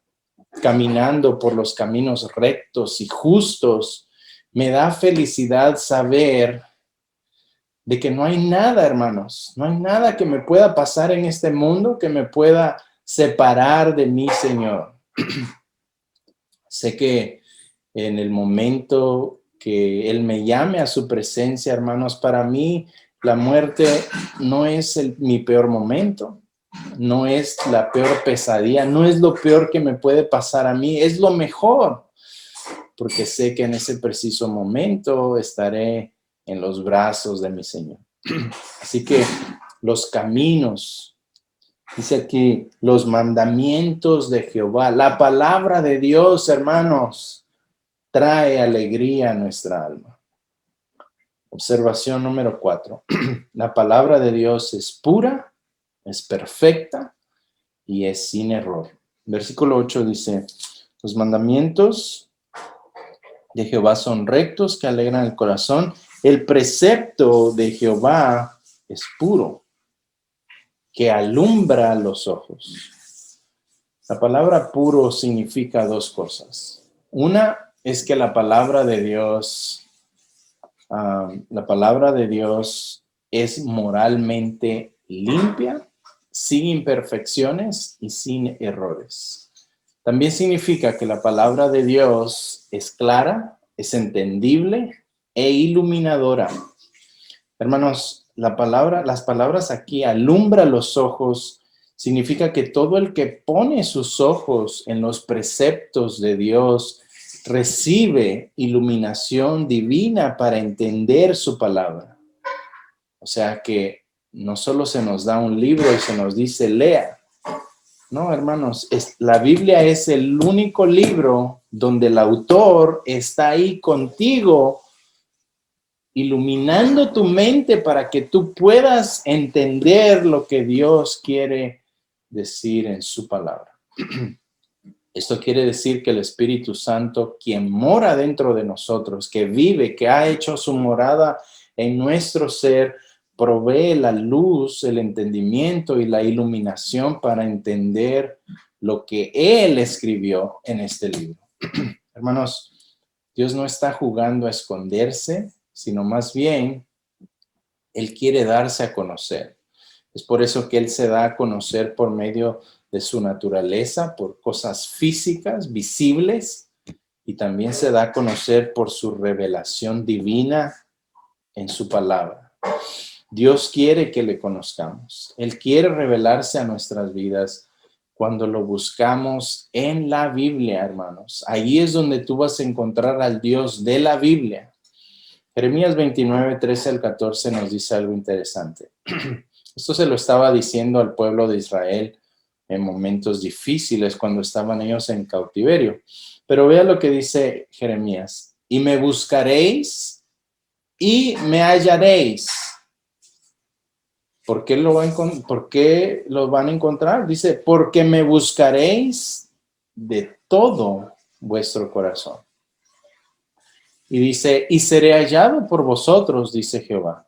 Speaker 1: caminando por los caminos rectos y justos. Me da felicidad saber de que no hay nada, hermanos, no hay nada que me pueda pasar en este mundo que me pueda separar de mi Señor. Sé que en el momento que Él me llame a su presencia, hermanos, para mí la muerte no es mi peor momento, no es la peor pesadilla, no es lo peor que me puede pasar a mí, es lo mejor, porque sé que en ese preciso momento estaré en los brazos de mi Señor. Así que los caminos, dice aquí, los mandamientos de Jehová, la palabra de Dios, hermanos, trae alegría a nuestra alma. Observación número 4. La palabra de Dios es pura, es perfecta y es sin error. Versículo 8 dice, los mandamientos de Jehová son rectos, que alegran el corazón. El precepto de Jehová es puro, que alumbra los ojos. La palabra puro significa dos cosas. Una es que la palabra de Dios es moralmente limpia, sin imperfecciones y sin errores. También significa que la palabra de Dios es clara, es entendible e iluminadora. Hermanos, las palabras aquí, alumbra los ojos, significa que todo el que pone sus ojos en los preceptos de Dios recibe iluminación divina para entender su palabra. O sea que no solo se nos da un libro y se nos dice lea. No, hermanos, la Biblia es el único libro donde el autor está ahí contigo, iluminando tu mente para que tú puedas entender lo que Dios quiere decir en su palabra. Esto quiere decir que el Espíritu Santo, quien mora dentro de nosotros, que vive, que ha hecho su morada en nuestro ser, provee la luz, el entendimiento y la iluminación para entender lo que Él escribió en este libro. Hermanos, Dios no está jugando a esconderse, sino más bien Él quiere darse a conocer. Es por eso que Él se da a conocer por medio de su naturaleza, por cosas físicas, visibles, y también se da a conocer por su revelación divina en su palabra. Dios quiere que le conozcamos. Él quiere revelarse a nuestras vidas cuando lo buscamos en la Biblia, hermanos. Ahí es donde tú vas a encontrar al Dios de la Biblia. Jeremías 29, 13 al 14 nos dice algo interesante. Esto se lo estaba diciendo al pueblo de Israel en momentos difíciles cuando estaban ellos en cautiverio. Pero vea lo que dice Jeremías. Y me buscaréis y me hallaréis. ¿Por qué lo van a encontrar? Dice, porque me buscaréis de todo vuestro corazón. Y dice, y seré hallado por vosotros, dice Jehová.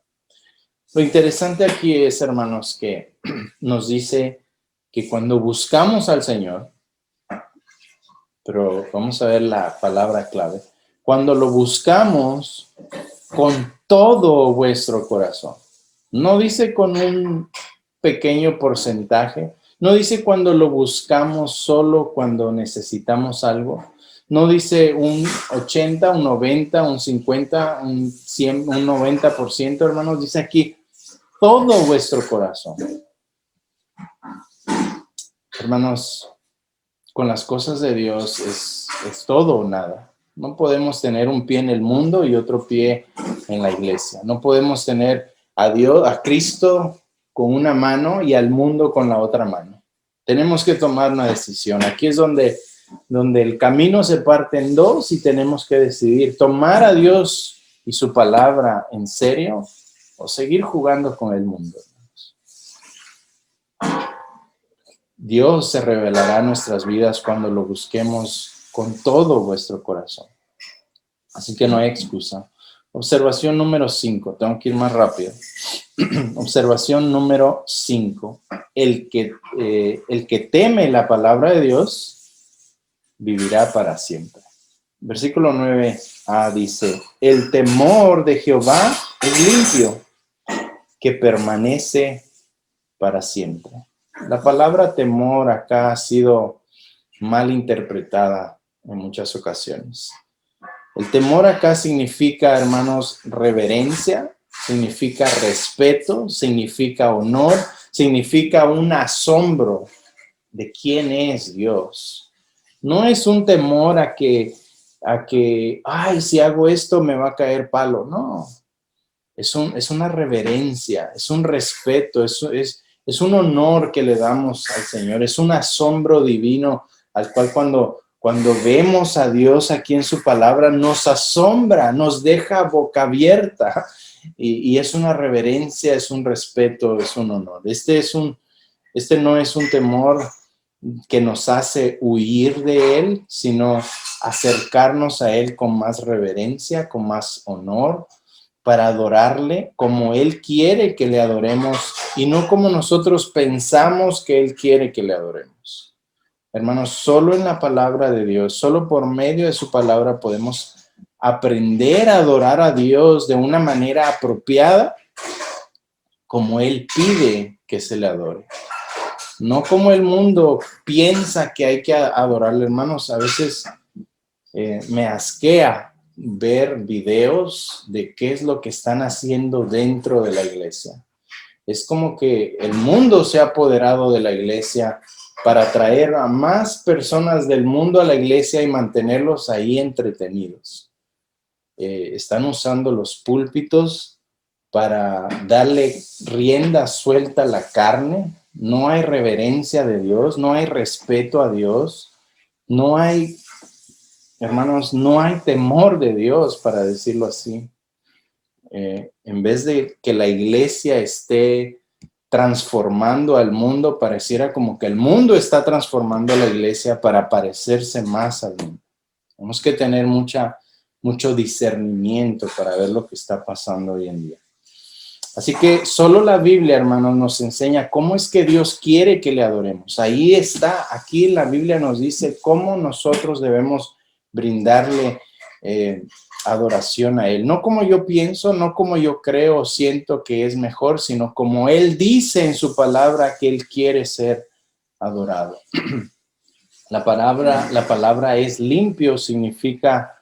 Speaker 1: Lo interesante aquí es, hermanos, que nos dice que cuando buscamos al Señor, pero vamos a ver la palabra clave, cuando lo buscamos, con todo vuestro corazón. No dice con un pequeño porcentaje, no dice cuando lo buscamos solo cuando necesitamos algo, no dice un 80, un 90, un 50, un 100, un 90%, hermanos, dice aquí todo vuestro corazón. Hermanos, con las cosas de Dios es todo o nada. No podemos tener un pie en el mundo y otro pie en la iglesia. No podemos tener a Dios, a Cristo con una mano y al mundo con la otra mano. Tenemos que tomar una decisión. Aquí es donde el camino se parte en dos y tenemos que decidir tomar a Dios y su palabra en serio o seguir jugando con el mundo. Dios se revelará en nuestras vidas cuando lo busquemos con todo vuestro corazón. Así que no hay excusa. Observación número 5. Tengo que ir más rápido. Observación número 5. El que teme la palabra de Dios vivirá para siempre. Versículo 9a dice, el temor de Jehová es limpio, que permanece para siempre. La palabra temor acá ha sido mal interpretada en muchas ocasiones. El temor acá significa, hermanos, reverencia, significa respeto, significa honor, significa un asombro de quién es Dios. No es un temor a que, ay, si hago esto me va a caer palo. No, es una reverencia, es un respeto, es un honor que le damos al Señor, es un asombro divino al cual cuando vemos a Dios aquí en su palabra nos asombra, nos deja boca abierta y es una reverencia, es un respeto, es un honor. Este no es un temor que nos hace huir de Él, sino acercarnos a Él con más reverencia, con más honor, para adorarle como Él quiere que le adoremos y no como nosotros pensamos que Él quiere que le adoremos. Hermanos, solo en la palabra de Dios, solo por medio de su palabra podemos aprender a adorar a Dios de una manera apropiada como Él pide que se le adore. No como el mundo piensa que hay que adorarle, hermanos. A veces me asquea ver videos de qué es lo que están haciendo dentro de la iglesia. Es como que el mundo se ha apoderado de la iglesia para traer a más personas del mundo a la iglesia y mantenerlos ahí entretenidos. Están usando los púlpitos para darle rienda suelta a la carne. No hay reverencia de Dios, no hay respeto a Dios, no hay, hermanos, no hay temor de Dios, para decirlo así. En vez de que la iglesia esté transformando al mundo, pareciera como que el mundo está transformando a la iglesia para parecerse más al mundo. Tenemos que tener mucho discernimiento para ver lo que está pasando hoy en día. Así que solo la Biblia, hermanos, nos enseña cómo es que Dios quiere que le adoremos. Ahí está, aquí la Biblia nos dice cómo nosotros debemos brindarle adoración a Él. No como yo pienso, no como yo creo o siento que es mejor, sino como Él dice en su palabra que Él quiere ser adorado. La palabra es limpio, significa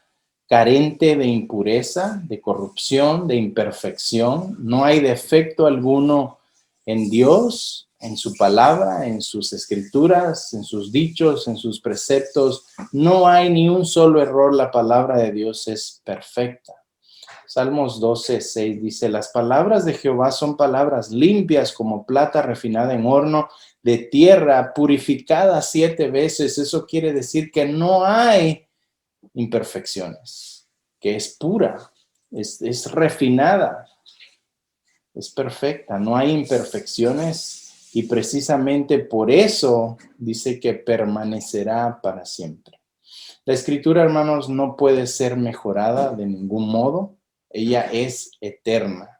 Speaker 1: carente de impureza, de corrupción, de imperfección. No hay defecto alguno en Dios, en su palabra, en sus escrituras, en sus dichos, en sus preceptos. No hay ni un solo error. La palabra de Dios es perfecta. Salmos 12:6 dice, las palabras de Jehová son palabras limpias como plata refinada en horno de tierra, purificada 7 veces. Eso quiere decir que no hay imperfecciones, que es pura, es refinada, es perfecta, no hay imperfecciones y precisamente por eso dice que permanecerá para siempre. La escritura, hermanos, no puede ser mejorada de ningún modo. Ella es eterna.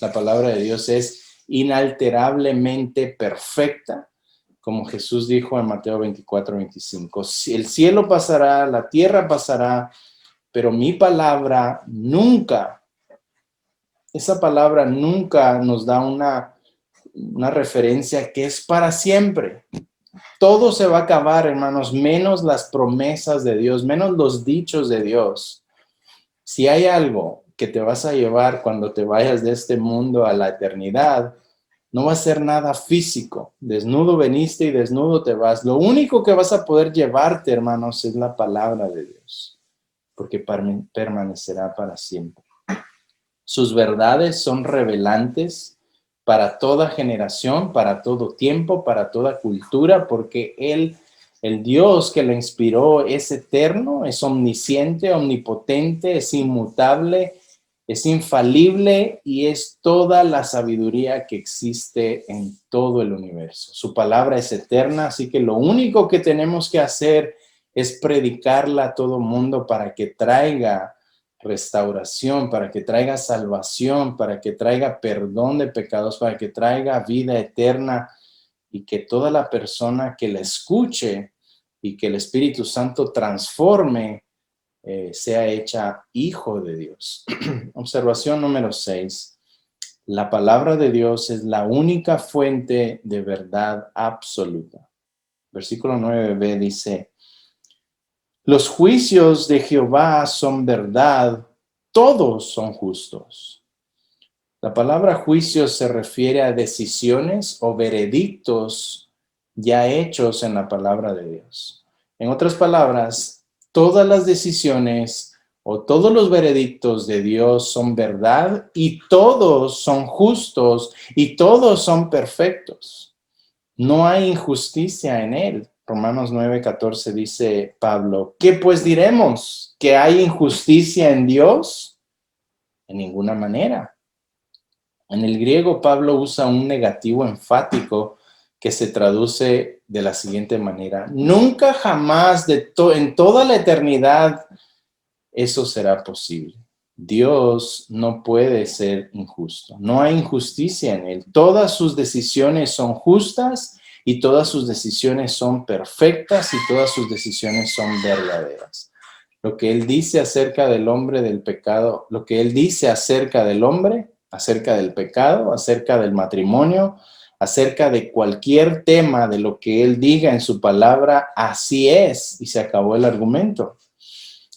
Speaker 1: La palabra de Dios es inalterablemente perfecta, como Jesús dijo en Mateo 24:25. El cielo pasará, la tierra pasará, pero mi palabra nunca esa palabra nunca nos da una referencia que es para siempre. Todo se va a acabar, hermanos, menos las promesas de Dios, menos los dichos de Dios. Si hay algo que te vas a llevar cuando te vayas de este mundo a la eternidad, no va a ser nada físico. Desnudo veniste y desnudo te vas. Lo único que vas a poder llevarte, hermanos, es la palabra de Dios, porque permanecerá para siempre. Sus verdades son revelantes para toda generación, para todo tiempo, para toda cultura, porque Él, el Dios que le inspiró, es eterno, es omnisciente, omnipotente, es inmutable, es infalible y es toda la sabiduría que existe en todo el universo. Su palabra es eterna, así que lo único que tenemos que hacer es predicarla a todo mundo para que traiga restauración, para que traiga salvación, para que traiga perdón de pecados, para que traiga vida eterna y que toda la persona que la escuche y que el Espíritu Santo transforme sea hecha hijo de Dios. Observación número 6. La palabra de Dios es la única fuente de verdad absoluta. Versículo 9b dice: los juicios de Jehová son verdad, todos son justos. La palabra juicio se refiere a decisiones o veredictos ya hechos en la palabra de Dios. En otras palabras, todas las decisiones o todos los veredictos de Dios son verdad y todos son justos y todos son perfectos. No hay injusticia en él. Romanos 9:14 dice Pablo: ¿qué pues diremos? ¿Que hay injusticia en Dios? En ninguna manera. En el griego, Pablo usa un negativo enfático que se traduce de la siguiente manera: nunca jamás en toda la eternidad eso será posible. Dios no puede ser injusto. No hay injusticia en él. Todas sus decisiones son justas y todas sus decisiones son perfectas y todas sus decisiones son verdaderas. Lo que él dice acerca del hombre, del pecado, lo que él dice acerca del hombre, acerca del pecado, acerca del matrimonio, acerca de cualquier tema de lo que él diga en su palabra, así es, y se acabó el argumento.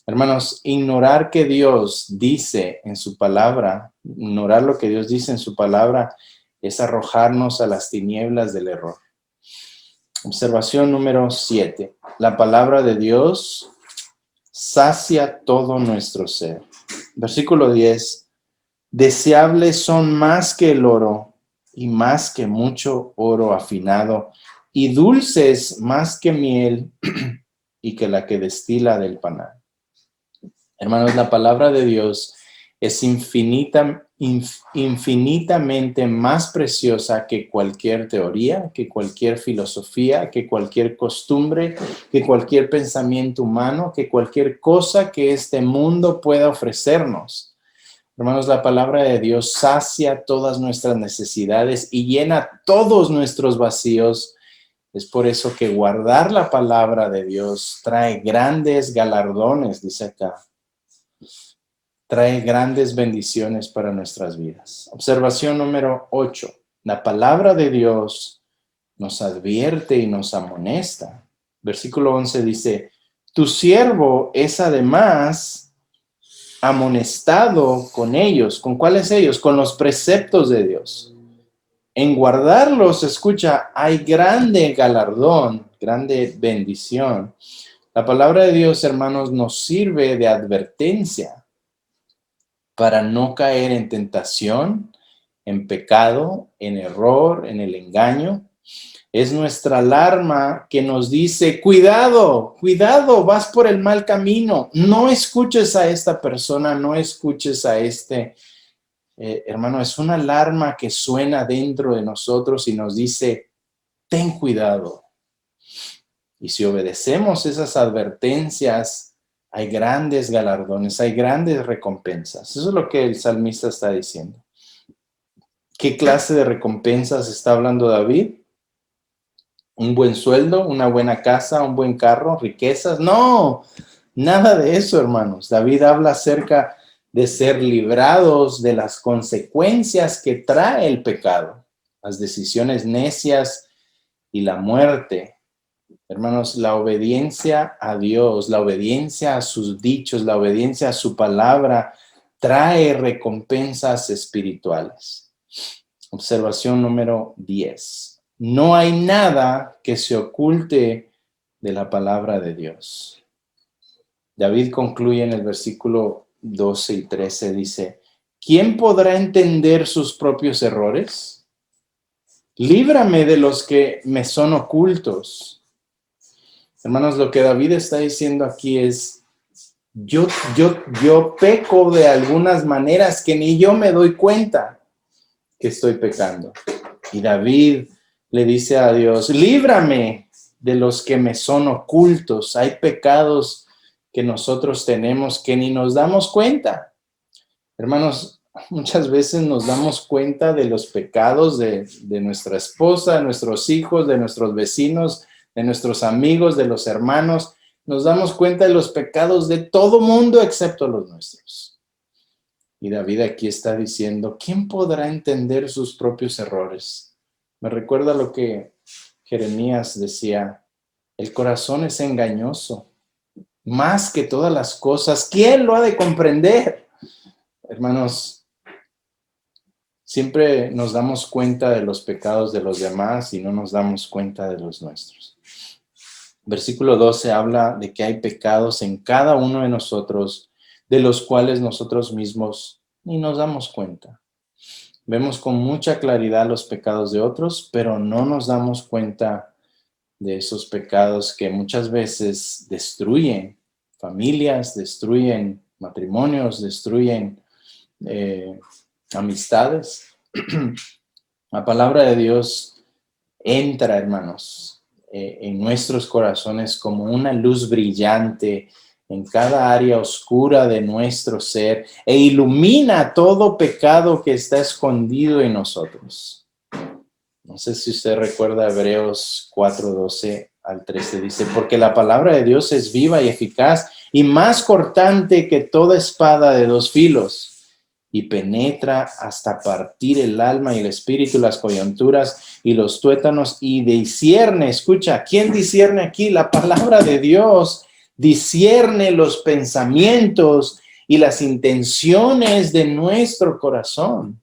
Speaker 1: Hermanos, ignorar que Dios dice en su palabra, ignorar lo que Dios dice en su palabra, es arrojarnos a las tinieblas del error. Observación número 7. La palabra de Dios sacia todo nuestro ser. Versículo 10. Deseables son más que el oro y más que mucho oro afinado, y dulces más que miel y que la que destila del panal. Hermanos, la palabra de Dios es infinitamente más preciosa que cualquier teoría, que cualquier filosofía, que cualquier costumbre, que cualquier pensamiento humano, que cualquier cosa que este mundo pueda ofrecernos. Hermanos, la palabra de Dios sacia todas nuestras necesidades y llena todos nuestros vacíos. Es por eso que guardar la palabra de Dios trae grandes galardones, dice acá. Trae grandes bendiciones para nuestras vidas. Observación número 8. La palabra de Dios nos advierte y nos amonesta. Versículo 11 dice: tu siervo es además amonestado con ellos. ¿Con cuáles ellos? Con los preceptos de Dios. En guardarlos, escucha, hay grande galardón, grande bendición. La palabra de Dios, hermanos, nos sirve de advertencia para no caer en tentación, en pecado, en error, en el engaño. Es nuestra alarma que nos dice: cuidado, cuidado, vas por el mal camino. No escuches a esta persona, no escuches a este. Hermano, es una alarma que suena dentro de nosotros y nos dice: ten cuidado. Y si obedecemos esas advertencias, hay grandes galardones, hay grandes recompensas. Eso es lo que el salmista está diciendo. ¿Qué clase de recompensas está hablando David? ¿Un buen sueldo, una buena casa, un buen carro, riquezas? No, nada de eso, hermanos. David habla acerca de ser librados de las consecuencias que trae el pecado, las decisiones necias y la muerte. Hermanos, la obediencia a Dios, la obediencia a sus dichos, la obediencia a su palabra, trae recompensas espirituales. Observación número 10. No hay nada que se oculte de la palabra de Dios. David concluye en el versículo 12 y 13, dice, ¿quién podrá entender sus propios errores? Líbrame de los que me son ocultos. Hermanos, lo que David está diciendo aquí es, yo peco de algunas maneras que ni yo me doy cuenta que estoy pecando. Y David le dice a Dios, líbrame de los que me son ocultos. Hay pecados que nosotros tenemos que ni nos damos cuenta. Hermanos, muchas veces nos damos cuenta de los pecados de nuestra esposa, de nuestros hijos, de nuestros vecinos, de nuestros amigos, de los hermanos. Nos damos cuenta de los pecados de todo mundo excepto los nuestros. Y David aquí está diciendo, ¿quién podrá entender sus propios errores? Me recuerda lo que Jeremías decía, el corazón es engañoso, más que todas las cosas. ¿Quién lo ha de comprender? Hermanos, siempre nos damos cuenta de los pecados de los demás y no nos damos cuenta de los nuestros. Versículo 12 habla de que hay pecados en cada uno de nosotros, de los cuales nosotros mismos ni nos damos cuenta. Vemos con mucha claridad los pecados de otros, pero no nos damos cuenta de esos pecados que muchas veces destruyen familias, destruyen matrimonios, destruyen amistades. La palabra de Dios entra, hermanos, en nuestros corazones como una luz brillante en cada área oscura de nuestro ser e ilumina todo pecado que está escondido en nosotros. No sé si usted recuerda Hebreos 4:12 al 13, dice, porque la palabra de Dios es viva y eficaz y más cortante que toda espada de dos filos y penetra hasta partir el alma y el espíritu, las coyunturas y los tuétanos y discierne. Escucha, ¿quién discierne aquí? La palabra de Dios discierne los pensamientos y las intenciones de nuestro corazón.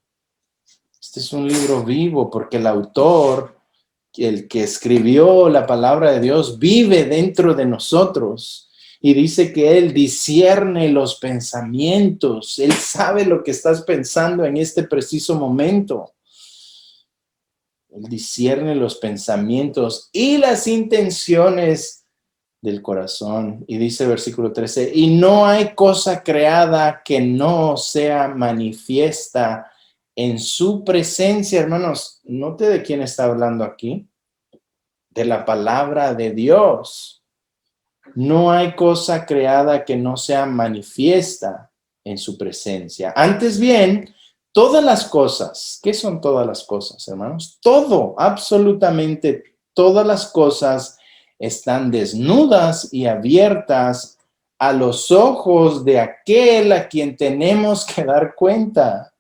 Speaker 1: Este es un libro vivo porque el autor, el que escribió la palabra de Dios, vive dentro de nosotros. Y dice que Él discierne los pensamientos. Él sabe lo que estás pensando en este preciso momento. Él discierne los pensamientos y las intenciones del corazón. Y dice versículo 13, y no hay cosa creada que no sea manifiesta en su presencia. Hermanos, note de quién está hablando aquí. De la palabra de Dios. No hay cosa creada que no sea manifiesta en su presencia. Antes bien, todas las cosas, ¿qué son todas las cosas, hermanos? Todo, absolutamente todas las cosas están desnudas y abiertas a los ojos de aquel a quien tenemos que dar cuenta.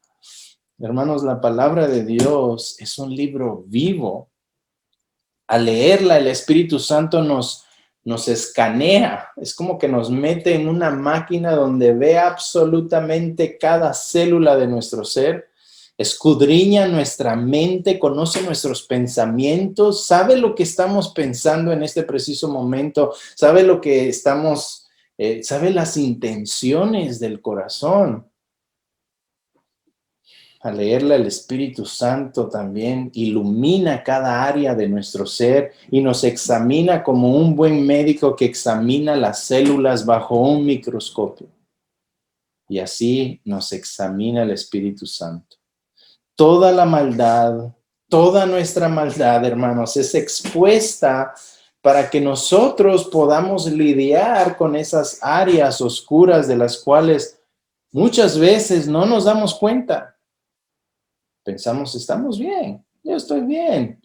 Speaker 1: Hermanos, la palabra de Dios es un libro vivo. Al leerla, el Espíritu Santo nos escanea, es como que nos mete en una máquina donde ve absolutamente cada célula de nuestro ser, escudriña nuestra mente, conoce nuestros pensamientos, sabe lo que estamos pensando en este preciso momento, sabe lo que estamos, sabe las intenciones del corazón. Al leerla, el Espíritu Santo también ilumina cada área de nuestro ser y nos examina como un buen médico que examina las células bajo un microscopio. Y así nos examina el Espíritu Santo. Toda la maldad, toda nuestra maldad, hermanos, es expuesta para que nosotros podamos lidiar con esas áreas oscuras de las cuales muchas veces no nos damos cuenta. Pensamos, estamos bien, yo estoy bien.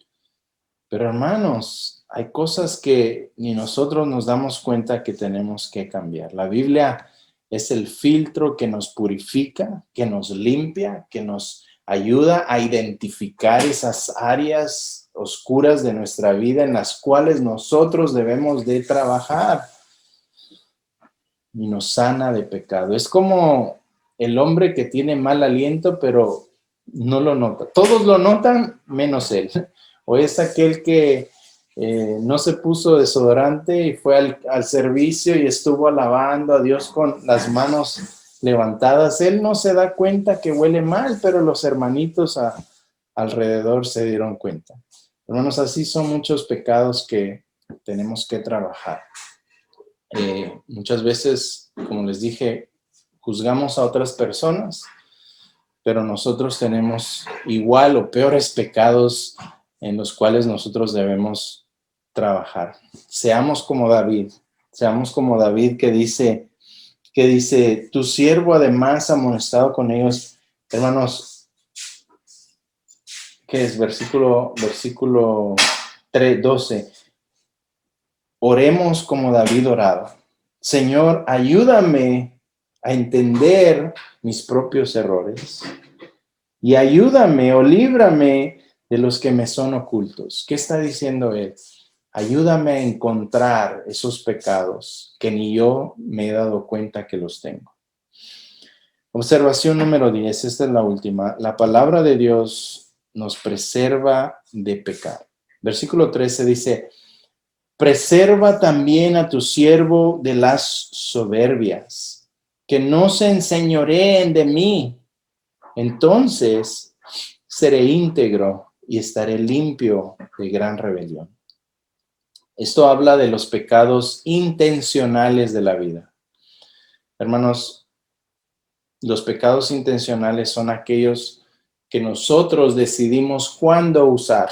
Speaker 1: Pero hermanos, hay cosas que ni nosotros nos damos cuenta que tenemos que cambiar. La Biblia Es el filtro que nos purifica, que nos limpia, que nos ayuda a identificar esas áreas oscuras de nuestra vida en las cuales nosotros debemos de trabajar, y nos sana de pecado. Es como el hombre que tiene mal aliento, pero no lo nota. Todos lo notan, menos él. O es aquel que no se puso desodorante y fue al servicio y estuvo alabando a Dios con las manos levantadas. Él no se da cuenta que huele mal, pero los hermanitos alrededor se dieron cuenta. Hermanos, así son muchos pecados que tenemos que trabajar. Muchas veces, como les dije, juzgamos a otras personas, pero nosotros tenemos igual o peores pecados en los cuales nosotros debemos trabajar. Seamos como David que dice, tu siervo además amonestado con ellos. Hermanos, ¿qué es? Versículo 12. Oremos como David oraba. Señor, ayúdame a entender mis propios errores y ayúdame o líbrame de los que me son ocultos. ¿Qué está diciendo él? Ayúdame a encontrar esos pecados que ni yo me he dado cuenta que los tengo. Observación número 10, esta es la última. La palabra de Dios nos preserva de pecar. Versículo 13 dice, preserva también a tu siervo de las soberbias, que no se enseñoreen de mí. Entonces seré íntegro y estaré limpio de gran rebelión. Esto habla de los pecados intencionales de la vida. Hermanos, los pecados intencionales son aquellos que nosotros decidimos cuándo usar.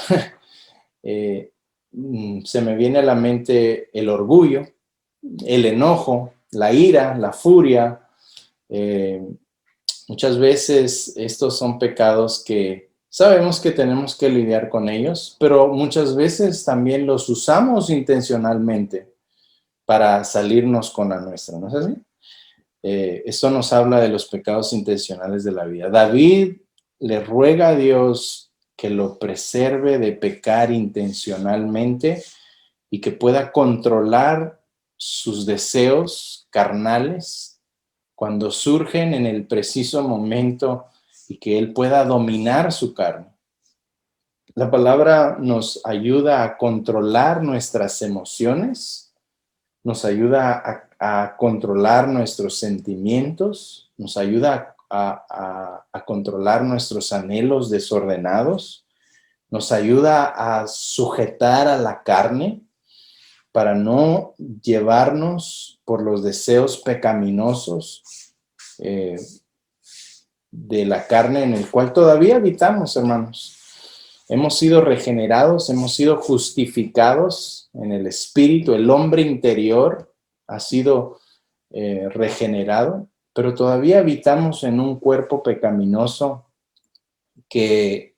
Speaker 1: Se me viene a la mente el orgullo, el enojo, la ira, la furia. Muchas veces estos son pecados que sabemos que tenemos que lidiar con ellos, pero muchas veces también los usamos intencionalmente para salirnos con la nuestra, ¿no es así? Esto nos habla de los pecados intencionales de la vida. David le ruega a Dios que lo preserve de pecar intencionalmente y que pueda controlar sus deseos carnales cuando surgen en el preciso momento y que él pueda dominar su carne. La palabra nos ayuda a controlar nuestras emociones, nos ayuda a controlar nuestros sentimientos, nos ayuda a controlar nuestros anhelos desordenados, nos ayuda a sujetar a la carne para no llevarnos por los deseos pecaminosos de la carne en el cual todavía habitamos, hermanos. Hemos sido regenerados, hemos sido justificados en el espíritu, el hombre interior ha sido regenerado, pero todavía habitamos en un cuerpo pecaminoso que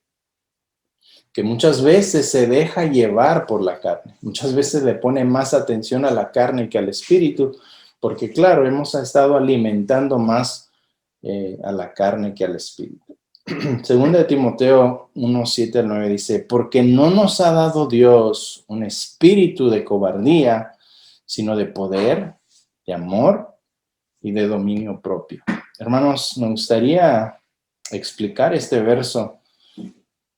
Speaker 1: muchas veces se deja llevar por la carne. Muchas veces le pone más atención a la carne que al espíritu, porque claro, hemos estado alimentando más a la carne que al espíritu. Segunda de Timoteo 1, 7 al 9 dice, porque no nos ha dado Dios un espíritu de cobardía, sino de poder, de amor y de dominio propio. Hermanos, me gustaría explicar este verso,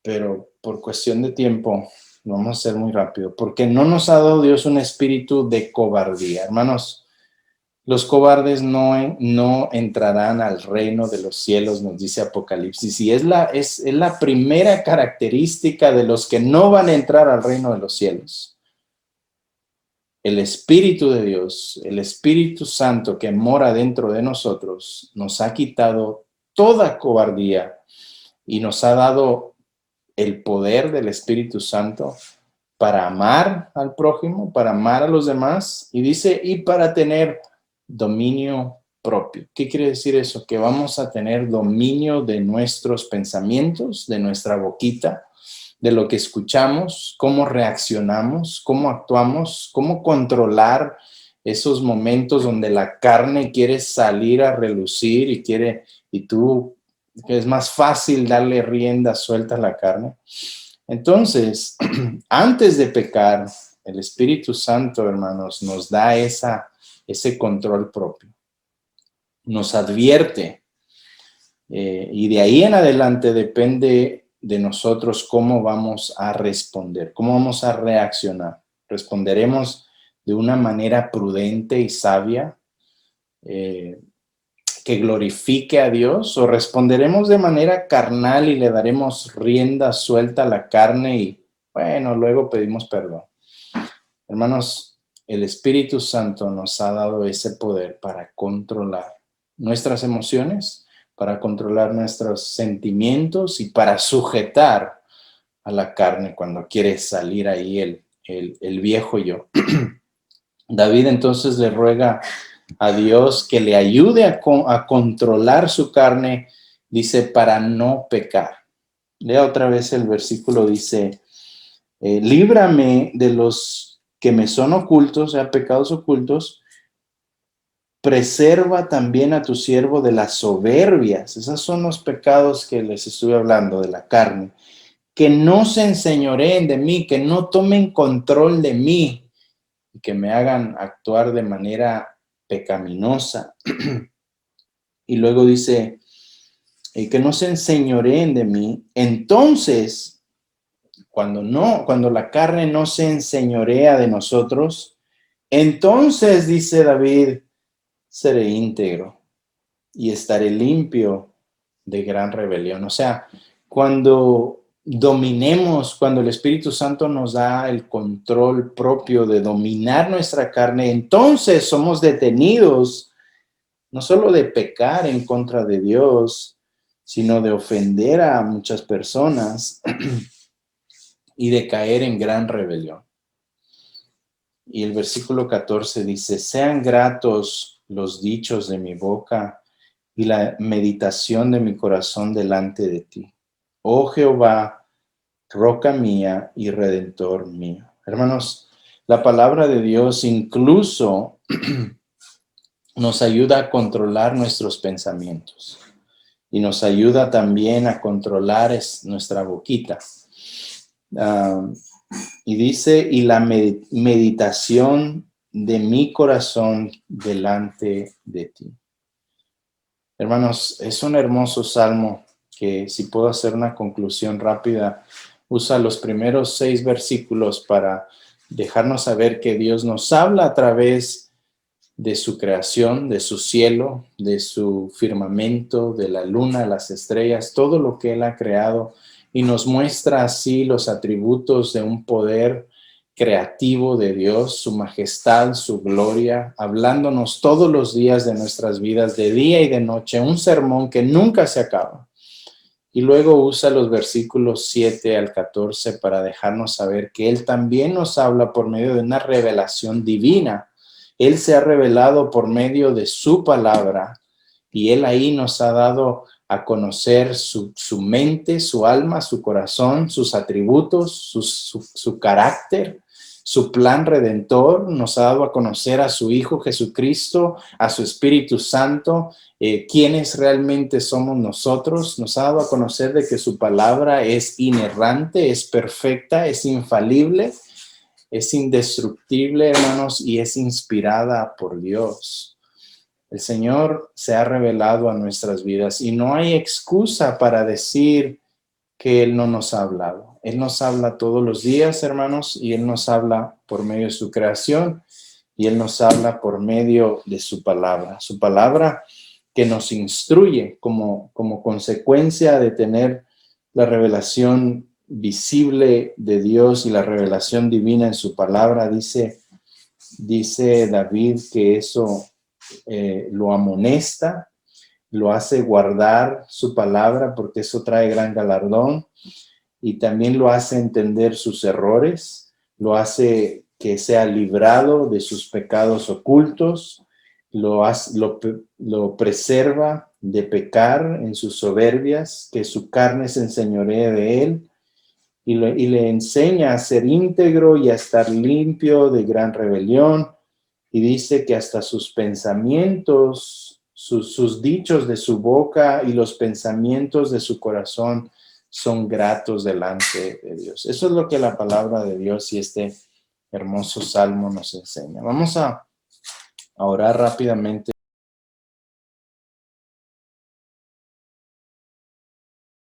Speaker 1: pero por cuestión de tiempo lo vamos a hacer muy rápido. Porque no nos ha dado Dios un espíritu de cobardía. Hermanos, los cobardes no entrarán al reino de los cielos, nos dice Apocalipsis. Y es la primera característica de los que no van a entrar al reino de los cielos. El Espíritu de Dios, el Espíritu Santo que mora dentro de nosotros, nos ha quitado toda cobardía y nos ha dado el poder del Espíritu Santo para amar al prójimo, para amar a los demás, y dice, y para tener dominio propio. ¿Qué quiere decir eso? Que vamos a tener dominio de nuestros pensamientos, de nuestra boquita, de lo que escuchamos, cómo reaccionamos, cómo actuamos, cómo controlar esos momentos donde la carne quiere salir a relucir y tú, es más fácil darle rienda suelta a la carne. Entonces, antes de pecar, el Espíritu Santo, hermanos, nos da ese control propio. Nos advierte. Y de ahí en adelante depende de nosotros cómo vamos a responder, cómo vamos a reaccionar. ¿Responderemos de una manera prudente y sabia que glorifique a Dios, o responderemos de manera carnal y le daremos rienda suelta a la carne y, bueno, luego pedimos perdón? Hermanos, el Espíritu Santo nos ha dado ese poder para controlar nuestras emociones, para controlar nuestros sentimientos y para sujetar a la carne cuando quiere salir ahí el viejo yo. David entonces le ruega a Dios que le ayude a controlar su carne, dice, para no pecar. Lea otra vez el versículo, dice, líbrame de los que me son ocultos, o sea, pecados ocultos, preserva también a tu siervo de las soberbias. Esos son los pecados que les estuve hablando, de la carne. Que no se enseñoreen de mí, que no tomen control de mí y que me hagan actuar de manera pecaminosa. Y luego dice, que no se enseñoreen de mí. Entonces, cuando la carne no se enseñorea de nosotros, entonces, dice David, seré íntegro y estaré limpio de gran rebelión. O sea, cuando dominemos, cuando el Espíritu Santo nos da el control propio de dominar nuestra carne, entonces somos detenidos no solo de pecar en contra de Dios, sino de ofender a muchas personas y de caer en gran rebelión. Y el versículo 14 dice, sean gratos los dichos de mi boca y la meditación de mi corazón delante de ti. Oh Jehová, roca mía y redentor mío. Hermanos, la palabra de Dios incluso nos ayuda a controlar nuestros pensamientos y nos ayuda también a controlar nuestra boquita. Y dice, y la meditación de mi corazón delante de ti. Hermanos, es un hermoso salmo que, si puedo hacer una conclusión rápida, usa los primeros 6 versículos para dejarnos saber que Dios nos habla a través de su creación, de su cielo, de su firmamento, de la luna, las estrellas, todo lo que Él ha creado, y nos muestra así los atributos de un poder creativo de Dios, su majestad, su gloria, hablándonos todos los días de nuestras vidas, de día y de noche, un sermón que nunca se acaba. Y luego usa los versículos 7 al 14 para dejarnos saber que Él también nos habla por medio de una revelación divina. Él se ha revelado por medio de su palabra y Él ahí nos ha dado a conocer su mente, su alma, su corazón, sus atributos, su carácter, su plan redentor. Nos ha dado a conocer a su Hijo Jesucristo, a su Espíritu Santo, quiénes realmente somos nosotros. Nos ha dado a conocer de que su palabra es inerrante, es perfecta, es infalible, es indestructible, hermanos, y es inspirada por Dios. El Señor se ha revelado a nuestras vidas y no hay excusa para decir que Él no nos ha hablado. Él nos habla todos los días, hermanos, y Él nos habla por medio de su creación y Él nos habla por medio de su palabra que nos instruye como consecuencia de tener la revelación visible de Dios y la revelación divina en su palabra. Dice David que eso lo amonesta, lo hace guardar su palabra porque eso trae gran galardón, y también lo hace entender sus errores, lo hace que sea librado de sus pecados ocultos, lo preserva de pecar en sus soberbias, que su carne se enseñoree de él, y le enseña a ser íntegro y a estar limpio de gran rebelión, y dice que hasta sus pensamientos, sus dichos de su boca y los pensamientos de su corazón son gratos delante de Dios. Eso es lo que la palabra de Dios y este hermoso salmo nos enseña. Vamos a orar rápidamente.